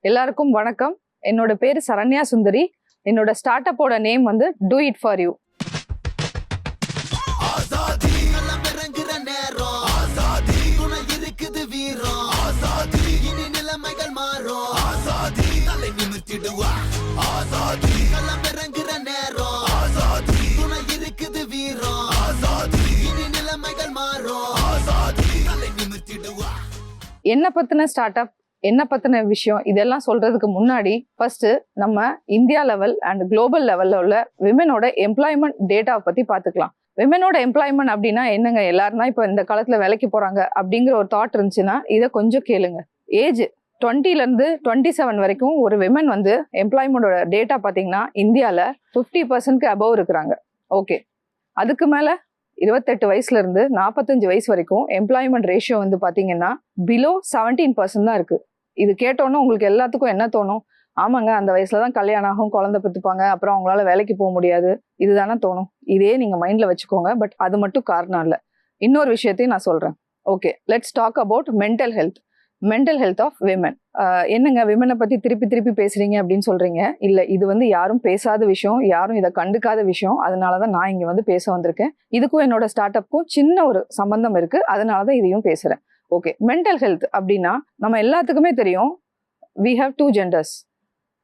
எல்லாருக்கும் வணக்கம். என்னோட பேரு சரண்யா சுந்தரி. என்னோட ஸ்டார்ட் அப்போட நேம் வந்து டூ இட் ஃபார் யூ. என்ன பத்தின ஸ்டார்ட் அப், என்ன பத்தின விஷயம் இதெல்லாம் சொல்றதுக்கு முன்னாடி ஃபர்ஸ்ட் நம்ம இந்தியா லெவல் அண்ட் குளோபல் லெவல்ல உள்ள விமனோட எம்ப்ளாய்மெண்ட் டேட்டாவை பத்தி பாத்துக்கலாம். விமனோட எம்ப்ளாய்மெண்ட் அப்படின்னா என்னங்க, எல்லாரும் தான் இப்போ இந்த காலத்துல வேலைக்கு போறாங்க அப்படிங்கிற ஒரு தாட் இருந்துச்சுன்னா இதை கொஞ்சம் கேளுங்க. ஏஜ் 20ல இருந்து 27 வரைக்கும் ஒரு விமன் வந்து எம்ப்ளாய்மெண்டோட டேட்டா பாத்தீங்கன்னா இந்தியால 50% அபவ் இருக்கிறாங்க. ஓகே, அதுக்கு மேல 28 வயசுல இருந்து 45 வயசு வரைக்கும் எம்ப்ளாய்மெண்ட் ரேஷியோ வந்து பாத்தீங்கன்னா பிலோ 17% தான் இருக்கு. இது கேட்டோன்னா உங்களுக்கு எல்லாத்துக்கும் என்ன தோணும்? ஆமாங்க, அந்த வயசுலதான் கல்யாணம் ஆகும், குழந்தை பெற்றுப்பாங்க, அப்புறம் அவங்களால வேலைக்கு போக முடியாது, இதுதானே தோணும். இதே நீங்க மைண்ட்ல வச்சுக்கோங்க. பட் அது மட்டும் காரணம் இல்லை. இன்னொரு விஷயத்தையும் நான் சொல்றேன். Okay, let's talk about mental health of women. என்னங்க விமனை பத்தி திருப்பி திருப்பி பேசுறீங்க அப்படின்னு சொல்றீங்க. இல்ல, இது வந்து யாரும் பேசாத விஷயம், யாரும் இதை கண்டுக்காத விஷயம். அதனாலதான் நான் இங்க வந்து பேச வந்திருக்கேன். இதுக்கும் என்னோட ஸ்டார்ட் அப்புக்கும் சின்ன ஒரு சம்பந்தம் இருக்கு. அதனாலதான் இதையும் பேசுறேன். ஓகே, மென்டல் ஹெல்த் அப்படின்னா நம்ம எல்லாத்துக்குமே தெரியும், we have two genders.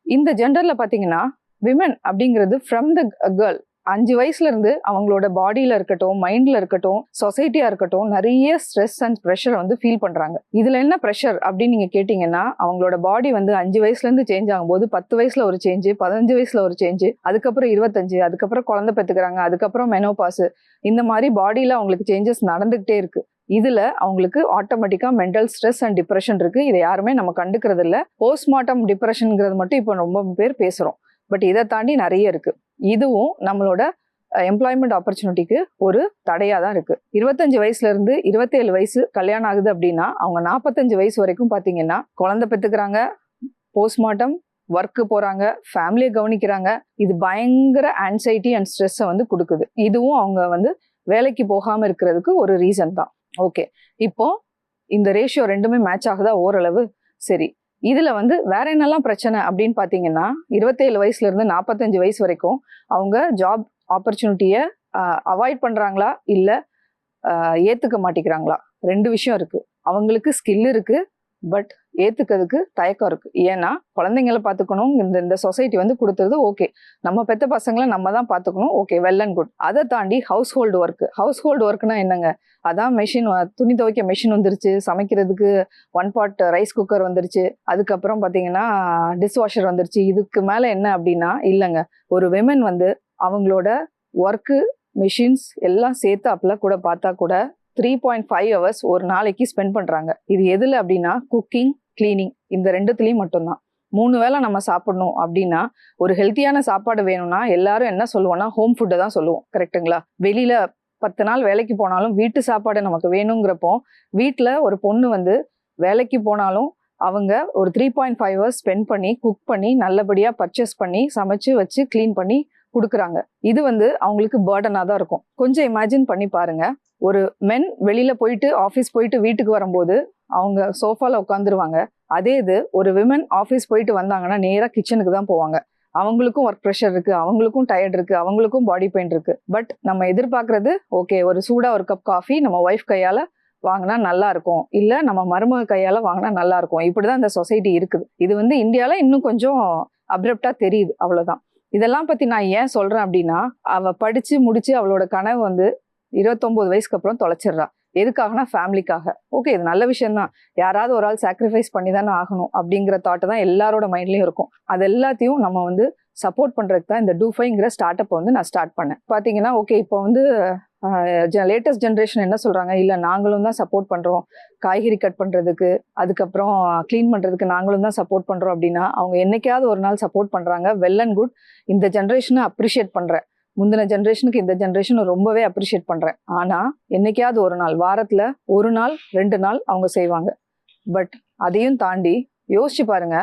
இந்த ஜெண்டர்ல பாத்தீங்கன்னா விமன் அப்படிங்கிறது ஃப்ரம் த கேர்ள் 5 வயசுல இருந்து அவங்களோட பாடியில இருக்கட்டும், மைண்ட்ல இருக்கட்டும், சொசைட்டியா இருக்கட்டும், நிறைய ஸ்ட்ரெஸ் அண்ட் ப்ரெஷரை வந்து ஃபீல் பண்றாங்க. இதுல என்ன ப்ரெஷர் அப்படின்னு நீங்க கேட்டீங்கன்னா, அவங்களோட பாடி வந்து 5 வயசுல இருந்து சேஞ்ச் ஆகும்போது 10 வயசுல ஒரு சேஞ்சு, 15 வயசுல ஒரு சேஞ்சு, அதுக்கப்புறம் 25, அதுக்கப்புறம் குழந்தை பெற்றுக்கிறாங்க, அதுக்கப்புறம் மெனோபாஸ், இந்த மாதிரி பாடியில அவங்களுக்கு சேஞ்சஸ் நடந்துகிட்டே இருக்கு. இதுல அவங்களுக்கு ஆட்டோமேட்டிக்கா மென்டல் ஸ்ட்ரெஸ் அண்ட் டிப்ரெஷன் இருக்கு. இதை யாருமே நம்ம கண்டுக்கிறது இல்ல. போஸ்ட்மார்ட்டம் டிப்ரெஷன்ங்கிறது மட்டும் இப்போ ரொம்ப பேர் பேசுறோம். பட் இதை தாண்டி நிறைய இருக்கு. இதுவும் நம்மளோட எம்ப்ளாய்மெண்ட் ஆப்பர்ச்சுனிட்டிக்கு ஒரு தடையா தான் இருக்கு. 25 வயசுல இருந்து 27 வயசு கல்யாணம் ஆகுது அப்படின்னா அவங்க 45 வயசு வரைக்கும் பாத்தீங்கன்னா குழந்தை பெற்றுக்கிறாங்க, போஸ்ட்மார்ட்டம், ஒர்க்கு போறாங்க, ஃபேமிலியை கவனிக்கிறாங்க. இது பயங்கர ஆன்சைட்டி அண்ட் ஸ்ட்ரெஸ்ஸை வந்து கொடுக்குது. இதுவும் அவங்க வந்து வேலைக்கு போகாம இருக்கிறதுக்கு ஒரு ரீசன் தான். ஓகே, இப்போ இந்த ரேஷியோ ரெண்டுமே மேட்ச் ஆகுதா ஓரளவு? சரி, இதுல வந்து வேற என்னெல்லாம் பிரச்சனை அப்படின்னு பாத்தீங்கன்னா, 27 வயசுல இருந்து 45 வயசு வரைக்கும் அவங்க ஜாப் ஆப்பர்ச்சுனிட்டியை அவாய்ட் பண்றாங்களா இல்ல ஏத்துக்க மாட்டேங்கிறாங்களா? 2 விஷயம் இருக்கு. அவங்களுக்கு ஸ்கில் இருக்கு, பட் ஏத்துக்கிறதுக்கு தயக்கம் இருக்கு. ஏன்னா குழந்தைங்களை பார்த்துக்கணும், இந்த சொசைட்டி வந்து கொடுத்துருது. ஓகே, நம்ம பெத்த பசங்களை நம்ம தான் பார்த்துக்கணும். Okay, well and good. அதை தாண்டி ஹவுஸ் ஹோல்டு ஒர்க்னா என்னங்க? அதான் மெஷின், துணி துவைக்க மெஷின் வந்துருச்சு, சமைக்கிறதுக்கு 1 pot ரைஸ் குக்கர் வந்துருச்சு, அதுக்கப்புறம் பார்த்தீங்கன்னா டிஷ் வாஷர் வந்துருச்சு. இதுக்கு மேலே என்ன அப்படின்னா இல்லைங்க, ஒரு விமன் வந்து அவங்களோட ஒர்க்கு மிஷின்ஸ் எல்லாம் சேர்த்தாப்புல கூட பார்த்தா கூட 3.5 hours ஒரு நாளைக்கு ஸ்பெண்ட் பண்றாங்க. இது எதுல அப்படின்னா குக்கிங், கிளீனிங், இந்த 2துலயும் மட்டும்தான். 3 வேளை நம்ம சாப்பிடணும் அப்படின்னா, ஒரு ஹெல்த்தியான சாப்பாடு வேணும்னா எல்லாரும் என்ன சொல்லுவோம்னா ஹோம் ஃபுட்டை தான் சொல்லுவோம். கரெக்டுங்களா? வெளியில 10 நாள் வேலைக்கு போனாலும் வீட்டு சாப்பாடு நமக்கு வேணுங்கிறப்போ, வீட்டில் ஒரு பொண்ணு வந்து வேலைக்கு போனாலும் அவங்க ஒரு 3.5 hours ஸ்பெண்ட் பண்ணி குக் பண்ணி நல்லபடியா பர்ச்சேஸ் பண்ணி சமைச்சு வச்சு கிளீன் பண்ணி கொடுக்குறாங்க. இது வந்து அவங்களுக்கு பேர்டனா தான் இருக்கும். கொஞ்சம் இமேஜின் பண்ணி பாருங்க. ஒரு மென் வெளியில போயிட்டு ஆஃபீஸ் போயிட்டு வீட்டுக்கு வரும்போது அவங்க சோஃபால உட்காந்துருவாங்க. அதே இது ஒரு விமன் ஆஃபீஸ் போயிட்டு வந்தாங்கன்னா நேரா கிச்சனுக்கு தான் போவாங்க. அவங்களுக்கும் ஒர்க் ப்ரெஷர் இருக்கு, அவங்களுக்கும் டயர்ட் இருக்கு, அவங்களுக்கும் பாடி பெயின் இருக்கு. பட் நம்ம எதிர்பார்க்கறது ஓகே, ஒரு சூடா ஒரு கப் காஃபி நம்ம ஒய்ஃப் கையால வாங்கினா நல்லா இருக்கும், இல்ல நம்ம மருமக கையால வாங்கினா நல்லா இருக்கும். இப்படிதான் இந்த சொசைட்டி இருக்குது. இது வந்து இந்தியால இன்னும் கொஞ்சம் அப்ரப்டா தெரியுது, அவ்வளவுதான். இதெல்லாம் பத்தி நான் ஏன் சொல்றேன் அப்படின்னா, அவ படிச்சு முடிச்சு அவளோட கனவு வந்து 29 வயசுக்கு அப்புறம் தொலைச்சிடுறா. எதுக்காகனா ஃபேமிலிக்காக. ஓகே, இது நல்ல விஷயம் தான். யாராவது ஒரு ஆள் சாக்ரிஃபைஸ் பண்ணி தானே ஆகணும் அப்படிங்கிற தாட்டு தான் எல்லாரோட மைண்ட்லயும் இருக்கும். அது எல்லாத்தையும் நம்ம வந்து சப்போர்ட் பண்றதுக்கு தான் இந்த டூஃபைங்கிற ஸ்டார்ட் அப் வந்து நான் ஸ்டார்ட் பண்ணேன். பாத்தீங்கன்னா ஓகே, இப்போ வந்து லேட்டஸ்ட் ஜென்ரேஷன் என்ன சொல்றாங்க, இல்ல நாங்களும் தான் சப்போர்ட் பண்றோம், காய்கறி கட் பண்றதுக்கு, அதுக்கப்புறம் கிளீன் பண்றதுக்கு நாங்களும் தான் சப்போர்ட் பண்றோம் அப்படின்னா அவங்க என்னைக்காவது ஒரு நாள் சப்போர்ட் பண்றாங்க. Well and good. இந்த ஜென்ரேஷனை அப்ரிஷியேட் பண்றேன். முந்தின ஜென்ரேஷனுக்கு இந்த ஜென்ரேஷன் ரொம்பவே அப்ரிஷியேட் பண்றேன். ஆனா என்னைக்காவது ஒரு நாள், வாரத்துல 1 நாள் 2 நாள் அவங்க செய்வாங்க. பட் அதையும் தாண்டி யோசிச்சு பாருங்க,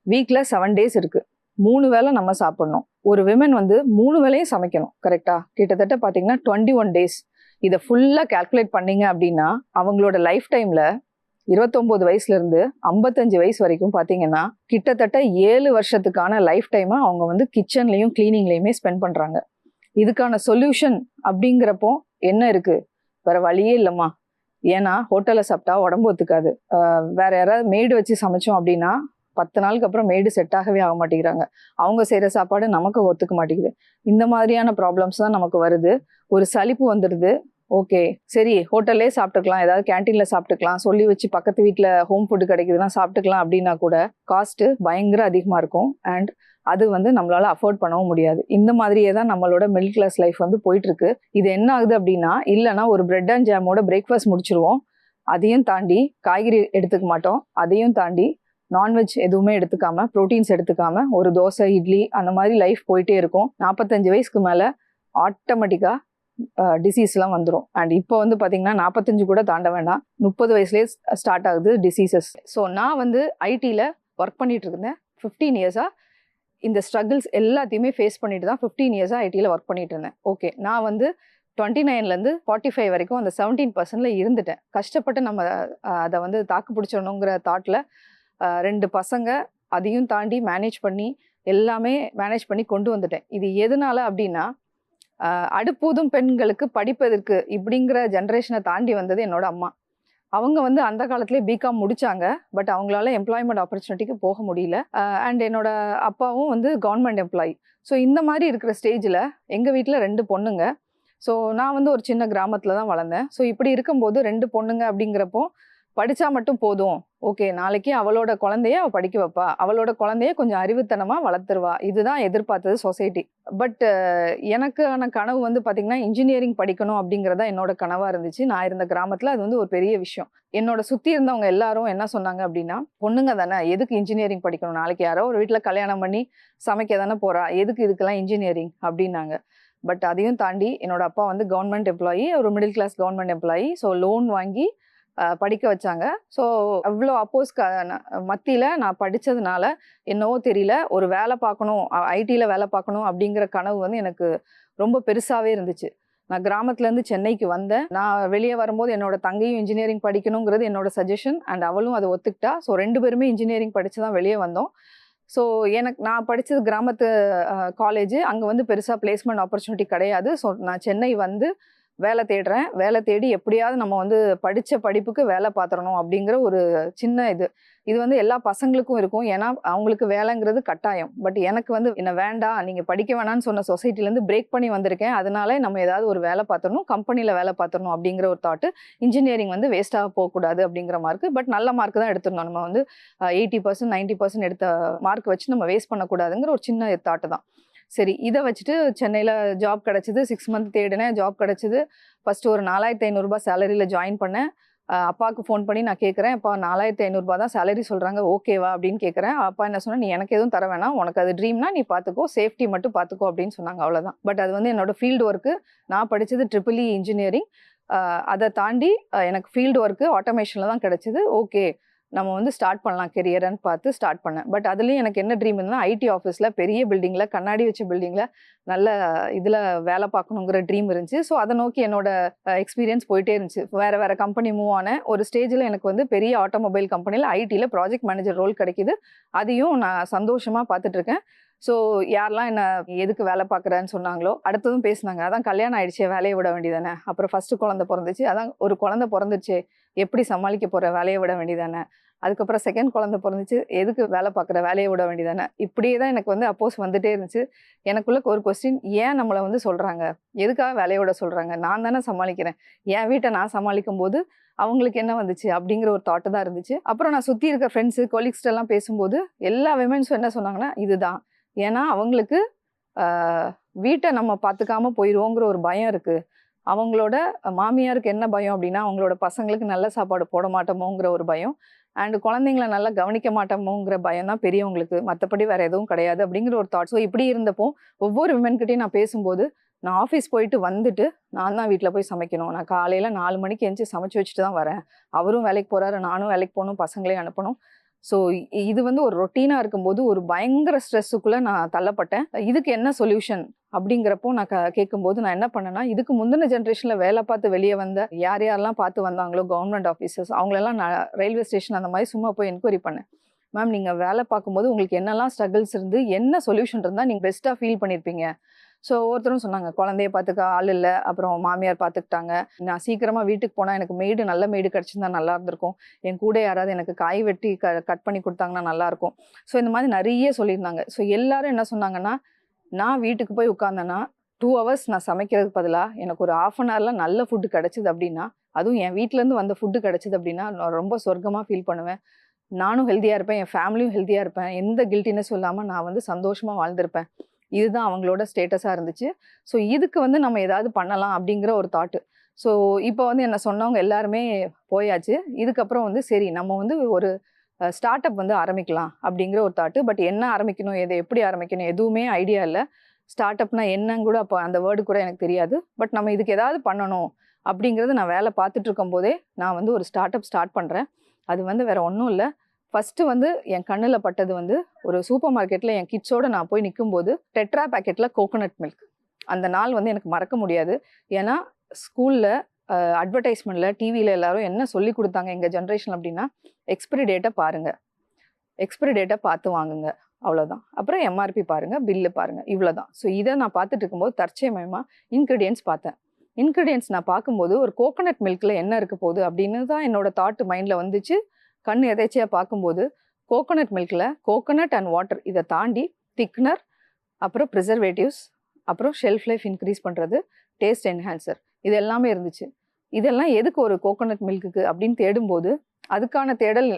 வீக்ல 7 days இருக்கு, 3 வேளை நம்ம சாப்பிடணும். ஒரு விமன் வந்து 3 வேளையும் சமைக்கணும். கரெக்டா? கிட்டத்தட்ட பாத்தீங்கன்னா 21 days. இதை ஃபுல்லா கால்குலேட் பண்ணீங்க அப்படின்னா அவங்களோட லைஃப் டைம்ல 29 வயசுல இருந்து 55 வயசு வரைக்கும் பார்த்தீங்கன்னா கிட்டத்தட்ட 7 வருஷத்துக்கான லைஃப் டைமை அவங்க வந்து கிச்சன்லையும் கிளீனிங்லையுமே ஸ்பெண்ட் பண்ணுறாங்க. இதுக்கான சொல்யூஷன் அப்படிங்கிறப்போ என்ன இருக்குது? வேற வழியே இல்லைம்மா. ஏன்னா ஹோட்டலில் சாப்பிட்டா உடம்பு ஒத்துக்காது. வேற யாராவது மெய்டு வச்சு சமைச்சோம் அப்படின்னா 10 நாளுக்கு அப்புறம் மெய்டு செட் ஆகவே ஆக மாட்டேங்கிறாங்க. அவங்க செய்கிற சாப்பாடு நமக்கு ஒத்துக்க மாட்டேங்குது. இந்த மாதிரியான ப்ராப்ளம்ஸ் தான் நமக்கு வருது. ஒரு சலிப்பு வந்துடுது. ஓகே, சரி ஹோட்டல்லே சாப்பிட்டுக்கலாம், ஏதாவது கேன்டீனில் சாப்பிட்டுக்கலாம், சொல்லி வச்சு பக்கத்து வீட்டில் ஹோம் ஃபுட்டு கிடைக்குதுன்னா சாப்பிட்டுக்கலாம் அப்படின்னா கூட காஸ்ட்டு பயங்கர அதிகமாக இருக்கும். அண்ட் அது வந்து நம்மளால அஃபோர்ட் பண்ணவும் முடியாது. இந்த மாதிரியே தான் நம்மளோட மிடில் கிளாஸ் லைஃப் வந்து போயிட்டு இருக்கு. இது என்ன ஆகுது அப்படின்னா, இல்லைன்னா ஒரு பிரெட் அண்ட் ஜாமோட பிரேக்ஃபாஸ்ட் முடிச்சிருவோம். அதையும் தாண்டி காய்கறி எடுத்துக்க மாட்டோம். அதையும் தாண்டி நான்வெஜ் எதுவுமே எடுத்துக்காம, ப்ரோட்டீன்ஸ் எடுத்துக்காம ஒரு தோசை, இட்லி அந்த மாதிரி லைஃப் போயிட்டே இருக்கும். 45 வயசுக்கு மேலே ஆட்டோமேட்டிக்காக டிசீஸ்லாம் வந்துடும். அண்ட் இப்போ வந்து பார்த்தீங்கன்னா 45 கூட தாண்ட வேண்டாம், 30 வயசுலேயே ஸ்டார்ட் ஆகுது டிசீசஸ். ஸோ நான் வந்து ஐடியில் ஒர்க் பண்ணிட்டு இருந்தேன் 15 இயர்ஸாக. இந்த ஸ்ட்ரகிள்ஸ் எல்லாத்தையுமே ஃபேஸ் பண்ணிட்டு தான் 15 இயர்ஸாக ஐடியில் ஒர்க் பண்ணிட்டு இருந்தேன். ஓகே, நான் வந்து 29லேருந்து 45 வரைக்கும் அந்த 17% இருந்துட்டேன். கஷ்டப்பட்டு நம்ம அதை வந்து தாக்கு பிடிச்சணுங்கிற தாட்டில் 2 பசங்க, அதையும் தாண்டி மேனேஜ் பண்ணி எல்லாமே மேனேஜ் பண்ணி கொண்டு வந்துட்டேன். இது எதனால அப்படின்னா, அடுப்பூதும் பெண்களுக்கு படிப்பதற்கு இப்படிங்கிற ஜென்ரேஷனை தாண்டி வந்தது என்னோட அம்மா. அவங்க வந்து அந்த காலத்திலே பிகாம் முடிச்சாங்க. பட் அவங்களால எம்ப்ளாய்மெண்ட் ஆப்பர்ச்சுனிட்டிக்கு போக முடியல. அண்ட் என்னோட அப்பாவும் வந்து கவர்மெண்ட் எம்ப்ளாயி. ஸோ இந்த மாதிரி இருக்கிற ஸ்டேஜில் எங்கள் வீட்டில் 2 பொண்ணுங்க. ஸோ நான் வந்து ஒரு சின்ன கிராமத்தில் தான் வளர்ந்தேன். ஸோ இப்படி இருக்கும்போது 2 பொண்ணுங்க அப்படிங்கிறப்போ படித்தா மட்டும் போதும், ஓகே நாளைக்கு அவளோட குழந்தைய அவள் படிக்க வைப்பா, அவளோட குழந்தைய கொஞ்சம் அறிவுத்தனமாக வளர்த்துருவா, இதுதான் எதிர்பார்த்தது சொசைட்டி. பட் எனக்கான கனவு வந்து பார்த்திங்கன்னா இன்ஜினியரிங் படிக்கணும் அப்படிங்கிறதா என்னோட கனவாக இருந்துச்சு. நான் இருந்த கிராமத்தில் அது வந்து ஒரு பெரிய விஷயம். என்னோட சுற்றி இருந்தவங்க எல்லாரும் என்ன சொன்னாங்க அப்படின்னா, பொண்ணுங்க தானே, எதுக்கு இன்ஜினியரிங் படிக்கணும், நாளைக்கு யாரோ ஒரு வீட்டில் கல்யாணம் பண்ணி சமைக்க தானே போகிறா, எதுக்கு இதுக்கெல்லாம் இன்ஜினியரிங் அப்படின்னாங்க. பட் அதையும் தாண்டி என்னோட அப்பா வந்து கவர்மெண்ட் எம்ப்ளாயி, ஒரு middle class government employee. So loan வாங்கி படிக்க வச்சாங்க. ஸோ அவ்வளோ அப்போஸ் மத்தியில் நான் படித்ததுனால என்னவோ தெரியல, ஒரு வேலை பார்க்கணும், ஐடியில் வேலை பார்க்கணும் அப்படிங்கிற கனவு வந்து எனக்கு ரொம்ப பெருசாகவே இருந்துச்சு. நான் கிராமத்துலேருந்து சென்னைக்கு வந்தேன். நான் வெளியே வரும்போது என்னோட தங்கையும் இன்ஜினியரிங் படிக்கணுங்கிறது என்னோட சஜஷன். அண்ட் அவளும் அதை ஒத்துக்கிட்டா. ஸோ 2 பேருமே இன்ஜினியரிங் படித்து தான் வெளியே வந்தோம். ஸோ நான் படித்தது கிராமத்து காலேஜ். அங்கே வந்து பெருசாக பிளேஸ்மெண்ட் ஆப்பர்ச்சுனிட்டி கிடையாது. ஸோ நான் சென்னை வந்து வேலை தேடுறேன். வேலை தேடி எப்படியாவது நம்ம வந்து படித்த படிப்புக்கு வேலை பார்த்துடணும் அப்படிங்கிற ஒரு சின்ன இது வந்து எல்லா பசங்களுக்கும் இருக்கும். ஏன்னா அவங்களுக்கு வேலைங்கிறது கட்டாயம். பட் எனக்கு வந்து என்ன வேண்டாம், நீங்கள் படிக்க வேணான்னு சொன்ன சொசைட்டிலேருந்து பிரேக் பண்ணி வந்திருக்கேன். அதனால நம்ம ஏதாவது ஒரு வேலை பார்த்துடணும், கம்பெனியில் வேலை பார்த்துடணும் அப்படிங்கிற ஒரு தாட்டு. இன்ஜினியரிங் வந்து வேஸ்ட்டாக போகக்கூடாது அப்படிங்கிற மார்க்கு. பட் நல்ல மார்க் தான் எடுத்துடணும். நம்ம வந்து 80% 90% எடுத்த மார்க் வச்சு நம்ம வேஸ்ட் பண்ணக்கூடாதுங்கிற ஒரு சின்ன தாட்டு தான். சரி, இதை வச்சுட்டு சென்னையில் ஜாப் கிடச்சிது. 6 மந்த் தேடினேன், ஜாப் கிடச்சிது. ஃபஸ்ட்டு ஒரு 4500 சேலரியில் ஜாயின் பண்ணேன். அப்பாவுக்கு ஃபோன் பண்ணி நான் கேட்குறேன், அப்பா 4500 தான் சேலரி சொல்கிறாங்க, ஓகேவா அப்படின்னு கேட்குறேன். அப்பா என்ன சொன்னால், நீ எனக்கு எதுவும் தர வேணாம், உனக்கு அது ட்ரீம்னா நீ பார்த்துக்கோ, சேஃப்டி மட்டும் பார்த்துக்கோ அப்படின்னு சொன்னாங்க. அவ்வளோதான். பட் அது வந்து என்னோடய ஃபீல்டு ஒர்க்கு. நான் படித்தது EEE இன்ஜினியரிங். அதை தாண்டி எனக்கு ஃபீல்டு ஒர்க்கு ஆட்டோமேஷனில் தான் கிடச்சிது. ஓகே, நம்ம வந்து ஸ்டார்ட் பண்ணலாம் கெரியர்னு பார்த்து ஸ்டார்ட் பண்ணேன். பட் அதுலேயும் எனக்கு என்ன ட்ரீம் இருந்ததுன்னா, ஐடி ஆஃபீஸில் பெரிய பில்டிங்கில், கண்ணாடி வச்ச பில்டிங்கில் நல்ல இதில் வேலை பார்க்கணுங்கிற ட்ரீம் இருந்துச்சு. ஸோ அதை நோக்கி என்னோட எக்ஸ்பீரியன்ஸ் போயிட்டே இருந்துச்சு. வேறு கம்பெனி மூவ் ஆனேன். ஒரு ஸ்டேஜில் எனக்கு வந்து பெரிய ஆட்டோமொபைல் கம்பெனியில் ஐடியில் ப்ராஜெக்ட் மேனேஜர் ரோல் கிடைக்கிது. அதையும் நான் சந்தோஷமாக பார்த்துட்ருக்கேன். ஸோ யாரெல்லாம் என்ன எதுக்கு வேலை பார்க்குறேன்னு சொன்னாங்களோ அடுத்ததும் பேசினாங்க. அதான் கல்யாணம் ஆயிடுச்சே, வேலையை விட வேண்டியதானே, அப்புறம் ஃபஸ்ட்டு குழந்தை பிறந்துச்சு, அதான் ஒரு குழந்தை பிறந்துச்சு, எப்படி சமாளிக்க போகிற, வேலையை விட வேண்டியதானே, அதுக்கப்புறம் செகண்ட் குழந்தை பிறந்துச்சு, எதுக்கு வேலை பார்க்குற, வேலையை விட வேண்டியதானே. இப்படியே தான் எனக்கு வந்து அப்போஸ் வந்துட்டே இருந்துச்சு. எனக்குள்ள ஒரு கொஸ்டின், ஏன் நம்மளை வந்து சொல்கிறாங்க, எதுக்காக வேலையை விட சொல்கிறாங்க, நான் தானே சமாளிக்கிறேன், என் வீட்டை நான் சமாளிக்கும் போது அவங்களுக்கு என்ன வந்துச்சு அப்படிங்கிற ஒரு தாட்டு தான் இருந்துச்சு. அப்புறம் நான் சுற்றி இருக்க ஃப்ரெண்ட்ஸு கொலீக்ஸ்டெல்லாம் பேசும்போது எல்லா விமென்ஸும் என்ன சொன்னாங்கன்னா, இதுதான். ஏன்னா அவங்களுக்கு வீட்டை நம்ம பார்த்துக்காம போயிடுவோங்கிற ஒரு பயம் இருக்குது. அவங்களோட மாமியாருக்கு என்ன பயம் அப்படின்னா, அவங்களோட பசங்களுக்கு நல்ல சாப்பாடு போட மாட்டோமோங்கிற ஒரு பயம். அண்ட் குழந்தைங்கள நல்லா கவனிக்க மாட்டோமோங்கிற பயம் தான் பெரியவங்களுக்கு. மற்றபடி வேறு எதுவும் கிடையாது அப்படிங்கிற ஒரு தாட். ஸோ இப்படி இருந்தப்போ ஒவ்வொரு விமென்கிட்டையும் நான் பேசும்போது, நான் ஆஃபீஸ் போயிட்டு வந்துட்டு நான் தான் வீட்டில் போய் சமைக்கணும். நான் காலையில் 4 மணிக்கு எழுந்துச்சி சமைச்சு வச்சுட்டு தான் வரேன். அவரும் வேலைக்கு போகிறாரு, நானும் வேலைக்கு போகணும், பசங்களையும் அனுப்பணும். ஸோ இது வந்து ஒரு ரொட்டீனாக இருக்கும்போது ஒரு பயங்கர ஸ்ட்ரெஸ்ஸுக்குள்ளே நான் தள்ளப்பட்டேன். இதுக்கு என்ன சொல்யூஷன் அப்படிங்கிறப்போ நான் கேட்கும்போது நான் என்ன பண்ணேன்னா, இதுக்கு முந்தின ஜென்ரேஷனில் வேலை பார்த்து வெளியே வந்த யாரெல்லாம் பார்த்து வந்தாங்களோ கவர்மெண்ட் ஆஃபீஸர்ஸ், அவங்களெல்லாம் நான் ரயில்வே ஸ்டேஷன் அந்த மாதிரி சும்மா போய் என்கொயரி பண்ணேன். மேம், நீங்கள் வேலை பார்க்கும்போது உங்களுக்கு என்னெல்லாம் ஸ்ட்ரகிள்ஸ் இருந்து என்ன சொல்யூஷன் இருந்தால் நீங்கள் பெஸ்ட்டாக ஃபீல் பண்ணியிருப்பீங்க? ஸோ ஒவ்வொருத்தரும் சொன்னாங்க, குழந்தைய பார்த்துக்க ஆள் இல்லை, அப்புறம் மாமியார் பார்த்துக்கிட்டாங்க, நான் சீக்கிரமாக வீட்டுக்கு போனால் எனக்கு மெய்டு நல்ல மெய்டு கிடச்சிருந்தா நல்லா இருந்திருக்கும், என் கூட யாராவது எனக்கு காய் வெட்டி கட் பண்ணி கொடுத்தாங்கன்னா நல்லாயிருக்கும். ஸோ இந்த மாதிரி நிறைய சொல்லியிருந்தாங்க. ஸோ எல்லாரும் என்ன சொன்னாங்கன்னா, நான் வீட்டுக்கு போய் உட்காந்தேன்னா 2 hours நான் சமைக்கிறதுக்கு பதிலாக எனக்கு ஒரு 1/2 hourல நல்ல ஃபுட்டு கிடச்சிது அப்படின்னா, அதுவும் என் வீட்டிலேருந்து வந்த ஃபுட்டு கிடச்சிது அப்படின்னா நான் ரொம்ப சொர்க்கமாக ஃபீல் பண்ணுவேன். நானும் ஹெல்த்தியாக இருப்பேன், என் ஃபேமிலியும் ஹெல்த்தியாக இருப்பேன், எந்த கில்ட்டினஸும் இல்லாமல் நான் வந்து சந்தோஷமாக வாழ்ந்திருப்பேன். இதுதான் அவங்களோட ஸ்டேட்டஸாக இருந்துச்சு. ஸோ இதுக்கு வந்து நம்ம ஏதாவது பண்ணலாம் அப்படிங்கிற ஒரு தாட்டு. ஸோ இப்போ வந்து என்ன சொன்னவங்க எல்லாருமே போயாச்சு. இதுக்கப்புறம் வந்து சரி நம்ம வந்து ஒரு ஸ்டார்ட் அப் வந்து ஆரம்பிக்கலாம் அப்படிங்கிற ஒரு தாட்டு. பட் என்ன ஆரம்பிக்கணும், எதை எப்படி ஆரம்பிக்கணும் எதுவுமே ஐடியா இல்லை. ஸ்டார்ட் அப்னா என்னன்னு கூட அப்போ அந்த வேர்டு கூட எனக்கு தெரியாது. பட் நம்ம இதுக்கு ஏதாவது பண்ணணும் அப்படிங்கிறது நான் வேலை பார்த்துட்டு இருக்கும் போதே நான் வந்து ஒரு ஸ்டார்ட் அப் ஸ்டார்ட் பண்ணுறேன். அது வந்து வேற ஒன்றும் இல்லை. ஃபஸ்ட்டு வந்து என் கண்ணில் பட்டது வந்து ஒரு சூப்பர் மார்க்கெட்டில் என் கிட்ஸோடு நான் போய் நிற்கும்போது டெட்ரா பேக்கெட்டில் கோகோனட் மில்க். அந்த நாள் வந்து எனக்கு மறக்க முடியாது. ஏன்னா ஸ்கூலில் அட்வர்டைஸ்மெண்ட்டில் டிவியில் எல்லாரும் என்ன சொல்லி கொடுத்தாங்க எங்கள் ஜென்ரேஷன் அப்படின்னா, எக்ஸ்பிரி டேட்டை பாருங்கள், எக்ஸ்பிரி டேட்டை பார்த்து வாங்குங்க, அவ்வளோதான். அப்புறம் எம்ஆர்பி பாருங்கள், பில்லு பாருங்கள், இவ்வளோதான். ஸோ இதை நான் பார்த்துட்டு இருக்கும்போது தற்சயமயமாக இன்க்ரீடியன்ஸ் பார்த்தேன். இன்க்ரீடியன்ஸ் நான் பார்க்கும்போது ஒரு கோகோனட் மில்கில் என்ன இருக்க போகுது அப்படின்னு தான் என்னோட தாட் மைண்டில் வந்துச்சு. கண் எதேச்சியாக பார்க்கும்போது கோகோனட் மில்கில் கோகோனட் அண்ட் வாட்டர் இதை தாண்டி திக்னர், அப்புறம் ப்ரிசர்வேட்டிவ்ஸ், அப்புறம் ஷெல்ஃப் லைஃப் இன்க்ரீஸ் பண்ணுறது, டேஸ்ட் என்ஹான்சர், இது எல்லாமே இருந்துச்சு. இதெல்லாம் எதுக்கு ஒரு கோகோனட் மில்க்குக்கு அப்படின்னு தேடும்போது அதுக்கான தேடல்